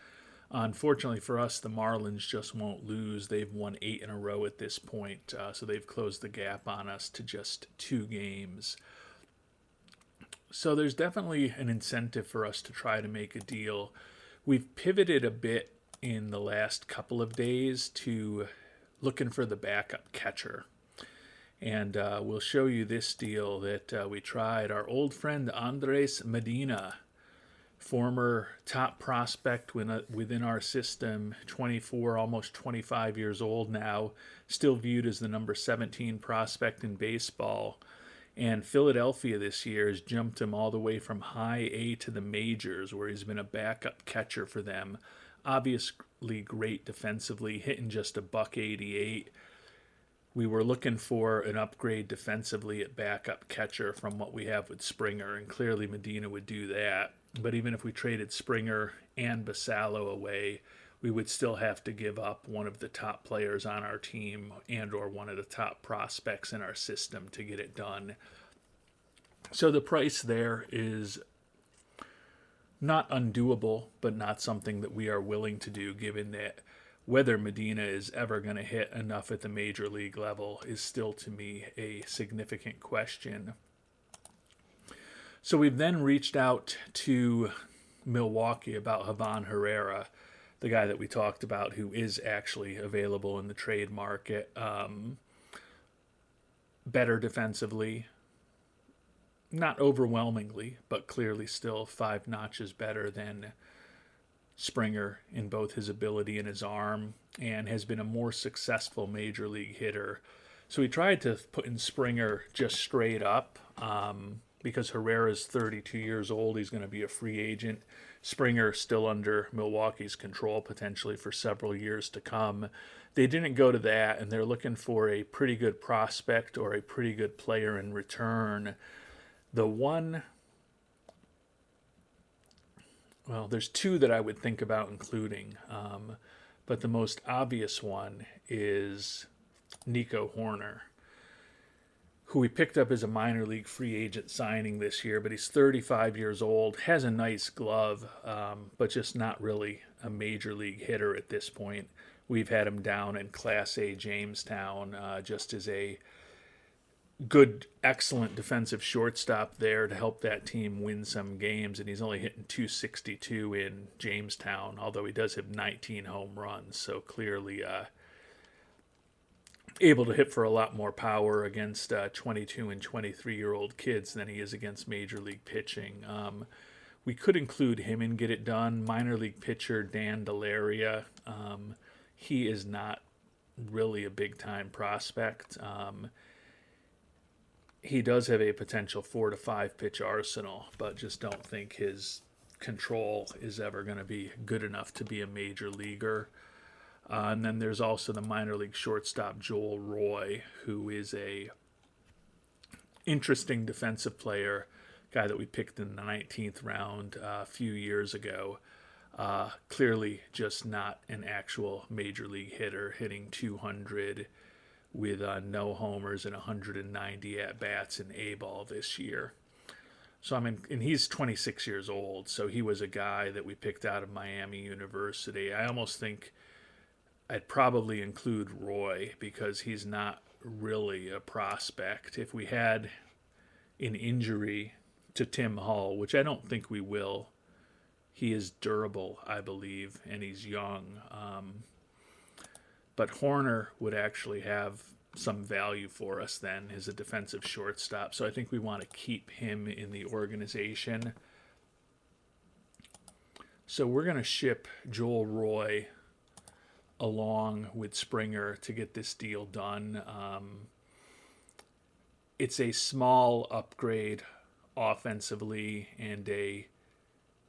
Unfortunately for us, the Marlins just won't lose. They've won 8 in a row at this point, so they've closed the gap on us to just 2 games. So there's definitely an incentive for us to try to make a deal. We've pivoted a bit in the last couple of days to looking for the backup catcher. And we'll show you this deal that we tried. Our old friend Andres Medina, former top prospect within our system, 24, almost 25 years old now, still viewed as the number 17 prospect in baseball. And Philadelphia this year has jumped him all the way from high A to the majors, where he's been a backup catcher for them. Obviously great defensively, hitting just a $188. We were looking for an upgrade defensively at backup catcher from what we have with Springer, and clearly Medina would do that. But even if we traded Springer and Basallo away, we would still have to give up one of the top players on our team and or one of the top prospects in our system to get it done. So the price there is not undoable, but not something that we are willing to do, given that whether Medina is ever going to hit enough at the major league level is still, to me, a significant question. So we've then reached out to Milwaukee about Ivan Herrera, the guy that we talked about who is actually available in the trade market. Better defensively, not overwhelmingly, but clearly still 5 notches better than Springer in both his ability and his arm, and has been a more successful major league hitter. So we tried to put in Springer just straight up because Herrera's 32 years old. He's going to be a free agent. Springer still under Milwaukee's control potentially for several years to come. They didn't go to that, and they're looking for a pretty good prospect or a pretty good player in return. There's 2 that I would think about including, but the most obvious one is Nico Horner, who we picked up as a minor league free agent signing this year, but he's 35 years old, has a nice glove, but just not really a major league hitter at this point. We've had him down in Class A Jamestown just as a good, excellent defensive shortstop there to help that team win some games, and he's only hitting .262 in Jamestown, although he does have 19 home runs, so clearly able to hit for a lot more power against 22 and 23-year-old kids than he is against major league pitching. We could include him and get it done. Minor league pitcher Dan Delaria, he is not really a big-time prospect. He does have a potential 4 to 5 pitch arsenal, but just don't think his control is ever going to be good enough to be a major leaguer. And then there's also the minor league shortstop Joel Roy, who is a interesting defensive player, guy that we picked in the 19th round a few years ago. Clearly just not an actual major league hitter, hitting .200 with no homers and 190 at-bats in A-ball this year. So and he's 26 years old, so he was a guy that we picked out of Miami University. I almost think I'd probably include Roy because he's not really a prospect. If we had an injury to Tim Hull, which I don't think we will, he is durable, I believe, and he's young. But Horner would actually have some value for us then as a defensive shortstop. So I think we want to keep him in the organization. So we're going to ship Joel Roy along with Springer to get this deal done. It's a small upgrade offensively and a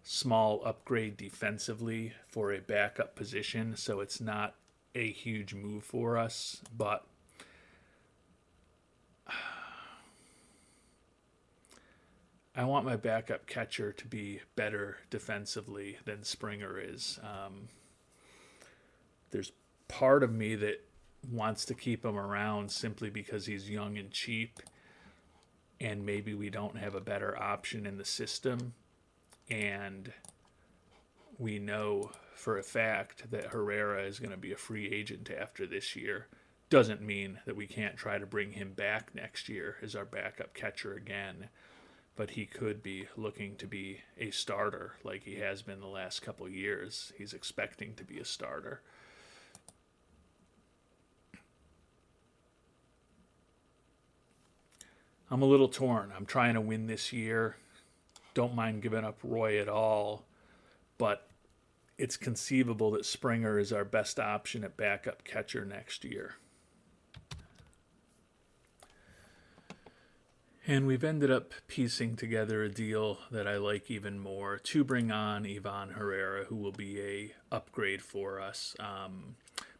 small upgrade defensively for a backup position, so it's not a huge move for us, but I want my backup catcher to be better defensively than Springer is. There's part of me that wants to keep him around simply because he's young and cheap, and maybe we don't have a better option in the system, and we know for a fact that Herrera is going to be a free agent after this year. Doesn't mean that we can't try to bring him back next year as our backup catcher again, but he could be looking to be a starter like he has been the last couple of years. He's expecting to be a starter. I'm a little torn. I'm trying to win this year. Don't mind giving up Roy at all, but it's conceivable that Springer is our best option at backup catcher next year. And we've ended up piecing together a deal that I like even more to bring on Ivan Herrera, who will be a upgrade for us.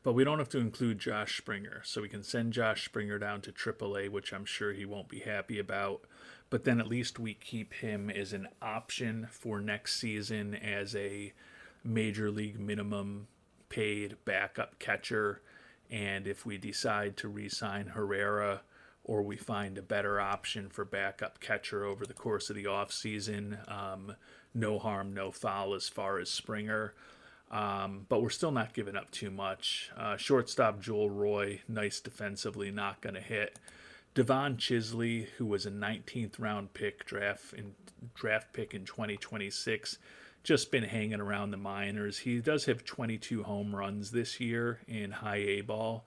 But we don't have to include Josh Springer. So we can send Josh Springer down to AAA, which I'm sure he won't be happy about. But then at least we keep him as an option for next season as a major league minimum paid backup catcher. And if we decide to re-sign Herrera, or we find a better option for backup catcher over the course of the offseason, no harm, no foul as far as Springer. But we're still not giving up too much. Shortstop Joel Roy, nice defensively, not going to hit. Devon Chisley, who was a 19th round pick, draft pick in 2026, just been hanging around the minors. He does have 22 home runs this year in high A ball,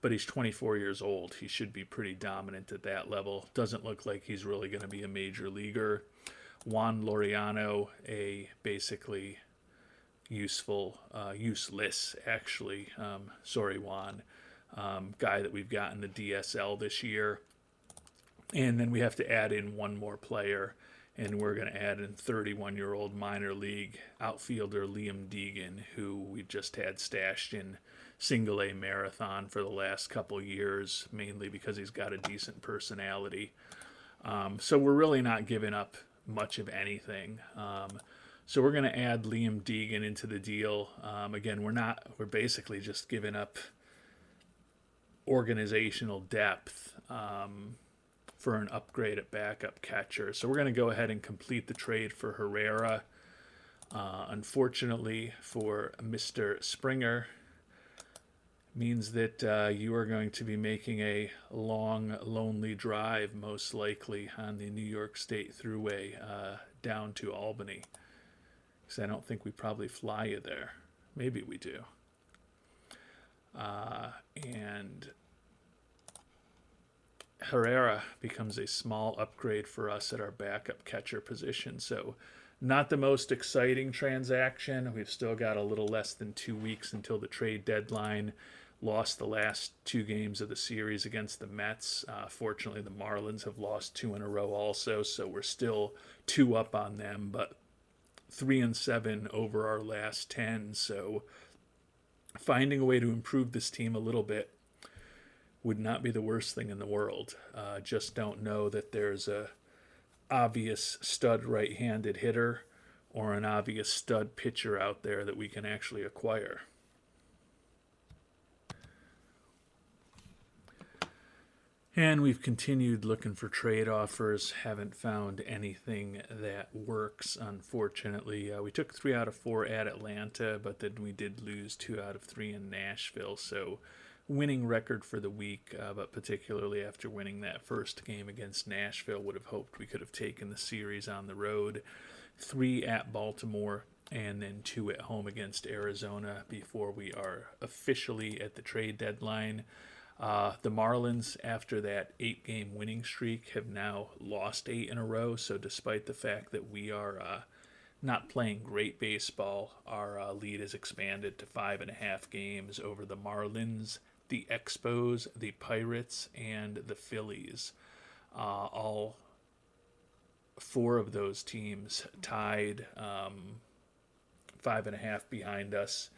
but he's 24 years old. He should be pretty dominant at that level. Doesn't look like he's really going to be a major leaguer. Juan Laureano, a basically useless, actually. Sorry, Juan. Guy that we've got in the DSL this year. And then we have to add in one more player, and we're going to add in 31-year-old minor league outfielder Liam Deegan, who we've just had stashed in single A marathon for the last couple years, mainly because he's got a decent personality. So we're really not giving up much of anything. So we're going to add Liam Deegan into the deal. Again, we're basically just giving up organizational depth for an upgrade at backup catcher. So we're going to go ahead and complete the trade for Herrera. Unfortunately for Mr. Springer, means that you are going to be making a long, lonely drive, most likely, on the New York State Thruway down to Albany. Because I don't think we probably fly you there. Maybe we do. And Herrera becomes a small upgrade for us at our backup catcher position. So not the most exciting transaction. We've still got a little less than 2 weeks until the trade deadline. Lost the last 2 games of the series against the Mets. Fortunately, the Marlins have lost 2 in a row also, so we're still 2 up on them, but 3-7 over our last 10. So finding a way to improve this team a little bit would not be the worst thing in the world. Just don't know that there's a obvious stud right-handed hitter or an obvious stud pitcher out there that we can actually acquire. And we've continued looking for trade offers. Haven't found anything that works, unfortunately. We took 3 out of 4 at Atlanta, but then we did lose 2 out of 3 in Nashville. So winning record for the week, but particularly after winning that first game against Nashville, would have hoped we could have taken the series on the road. 3 at Baltimore, and then 2 at home against Arizona before we are officially at the trade deadline. The Marlins, after that 8-game winning streak, have now lost 8 in a row. So despite the fact that we are not playing great baseball, our lead has expanded to 5.5 games over the Marlins, the Expos, the Pirates, and the Phillies. All 4 of those teams tied 5.5 behind us.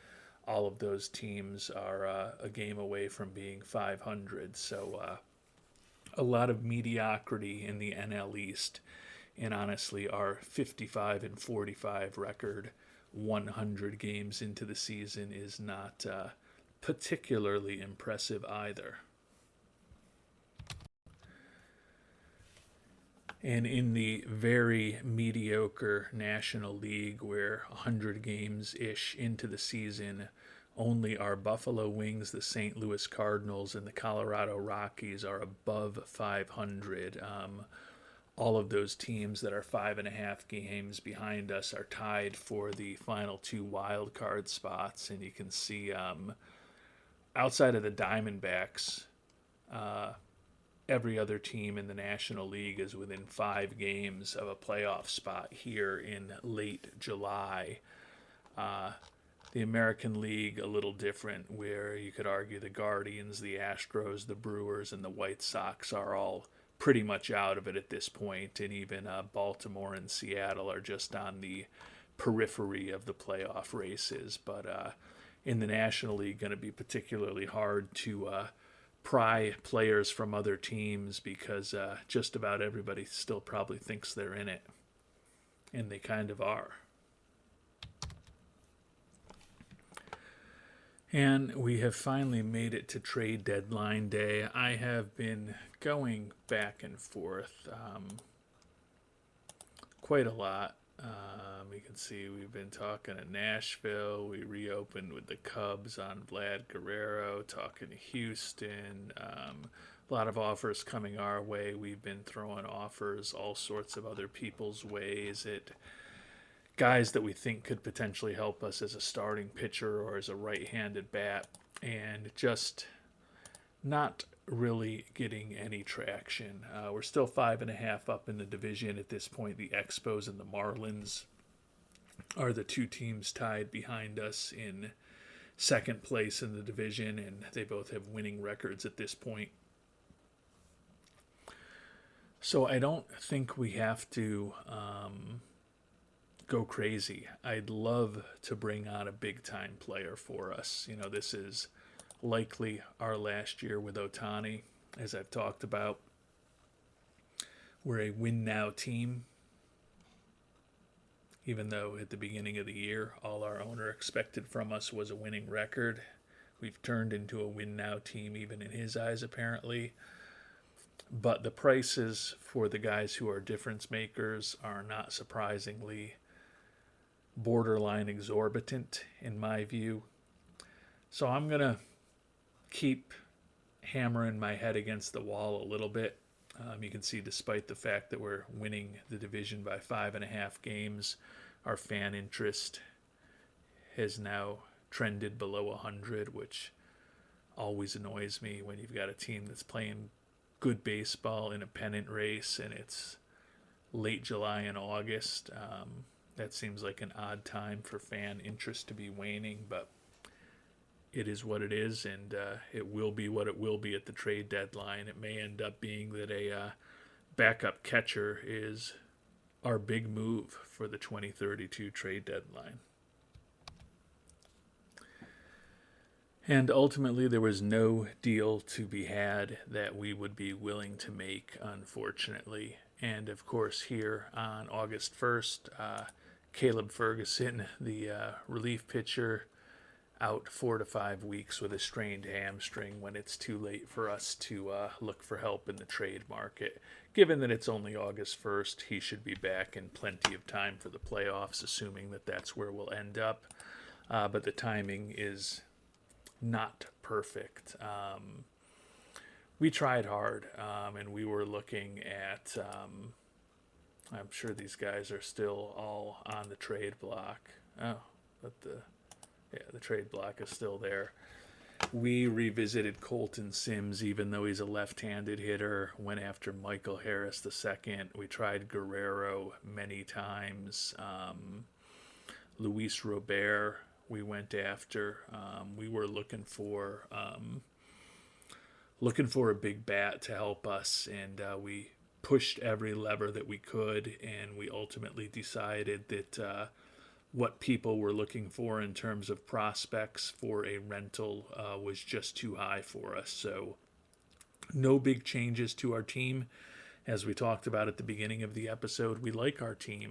All of those teams are a game away from being 500. So a lot of mediocrity in the NL East. And honestly, our 55-45 record 100 games into the season is not particularly impressive either. And in the very mediocre National League, where 100 games-ish into the season, only our Buffalo Wings, the St. Louis Cardinals, and the Colorado Rockies are above 500. All of those teams that are 5.5 games behind us are tied for the final 2 wild card spots. And you can see outside of the Diamondbacks, every other team in the National League is within 5 games of a playoff spot here in late July. The American League, a little different, where you could argue the Guardians, the Astros, the Brewers, and the White Sox are all pretty much out of it at this point, and even Baltimore and Seattle are just on the periphery of the playoff races. But in the National League going to be particularly hard to pry players from other teams because just about everybody still probably thinks they're in it, and they kind of are. And we have finally made it to trade deadline day. I have been going back and forth quite a lot. You can see we've been talking to Nashville. We reopened with the Cubs on Vlad Guerrero, talking to Houston. A lot of offers coming our way. We've been throwing offers all sorts of other people's ways at guys that we think could potentially help us as a starting pitcher or as a right-handed bat, and just not really getting any traction. We're still 5.5 up in the division at this point. The Expos and the Marlins are the two teams tied behind us in second place in the division, and they both have winning records at this point. So I don't think we have to go crazy. I'd love to bring on a big-time player for us. This is likely our last year with Ohtani, as I've talked about. We're a win-now team, even though at the beginning of the year, all our owner expected from us was a winning record. We've turned into a win-now team, even in his eyes, apparently. But the prices for the guys who are difference makers are not surprisingly borderline exorbitant, in my view. So I'm going to keep hammering my head against the wall a little bit. You can see, despite the fact that we're winning the division by 5.5 games, our fan interest has now trended below 100, which always annoys me when you've got a team that's playing good baseball in a pennant race and it's late July and August. That seems like an odd time for fan interest to be waning, but it is what it is, and it will be what it will be at the trade deadline. It may end up being that a backup catcher is our big move for the 2032 trade deadline. And ultimately, there was no deal to be had that we would be willing to make, unfortunately. And of course, here on August 1st, Caleb Ferguson, the relief pitcher, out 4 to 5 weeks with a strained hamstring when it's too late for us to look for help in the trade market. Given that it's only August 1st, he should be back in plenty of time for the playoffs, assuming that that's where we'll end up. But the timing is not perfect. We tried hard, and we were looking at... I'm sure these guys are still all on the trade block. Oh, but the trade block is still there. We revisited Colton Sims, even though he's a left-handed hitter. Went after Michael Harris II. We tried Guerrero many times. Luis Robert we went after. We were looking for a big bat to help us, and we pushed every lever that we could, and we ultimately decided that what people were looking for in terms of prospects for a rental was just too high for us. So no big changes to our team. As we talked about at the beginning of the episode, we like our team.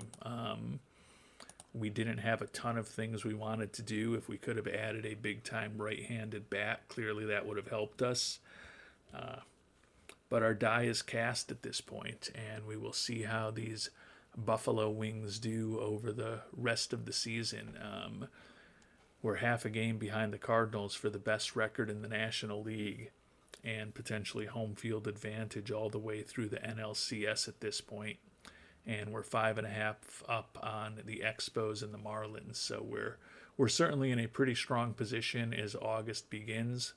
We didn't have a ton of things we wanted to do. If we could have added a big-time right-handed bat, clearly that would have helped us. But our die is cast at this point, and we will see how these Buffalo Wings do over the rest of the season. We're half a game behind the Cardinals for the best record in the National League and potentially home field advantage all the way through the NLCS at this point. And we're 5.5 up on the Expos and the Marlins. So we're certainly in a pretty strong position as August begins.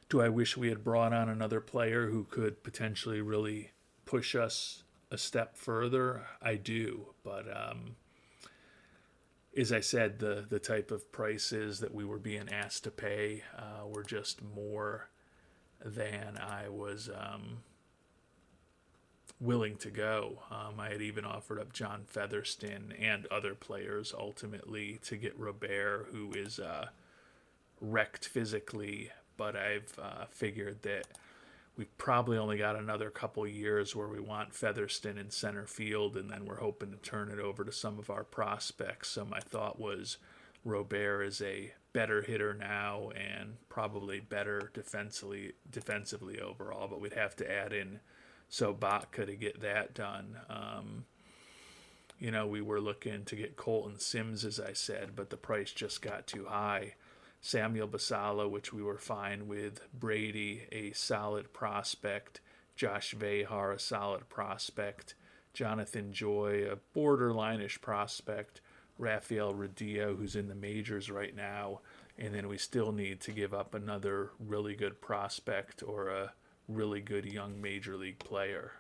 Do I wish we had brought on another player who could potentially really push us a step further? I do, but as I said, the type of prices that we were being asked to pay were just more than I was willing to go. I had even offered up John Featherston and other players ultimately to get Robert, who is wrecked physically, but I've figured that we've probably only got another couple years where we want Featherston in center field, and then we're hoping to turn it over to some of our prospects. So my thought was Robert is a better hitter now and probably better defensively overall, but we'd have to add in Sobotka to get that done. We were looking to get Colton Sims, as I said, but the price just got too high. Samuel Basala, which we were fine with. Brady, a solid prospect. Josh Vehar, a solid prospect. Jonathan Joy, a borderline-ish prospect. Rafael Rodillo, who's in the majors right now. And then we still need to give up another really good prospect or a really good young major league player.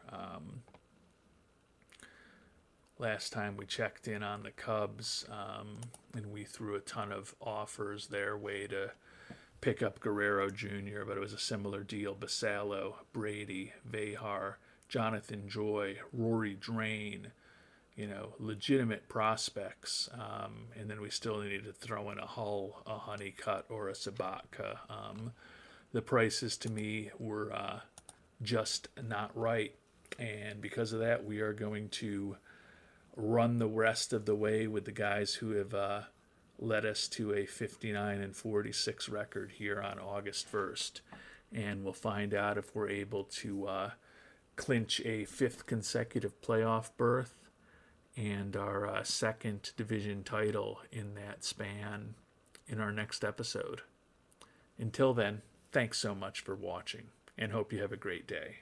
Last time we checked in on the Cubs, and we threw a ton of offers their way to pick up Guerrero Jr., but it was a similar deal. Basallo, Brady, Vehar, Jonathan Joy, Rory Drain, legitimate prospects. And then we still needed to throw in a Hull, a Honeycutt, or a Sobotka. The prices to me were just not right. And because of that, we are going to run the rest of the way with the guys who have led us to a 59-46 record here on August 1st. And we'll find out if we're able to clinch a 5th consecutive playoff berth and our second division title in that span in our next episode. Until then, thanks so much for watching and hope you have a great day.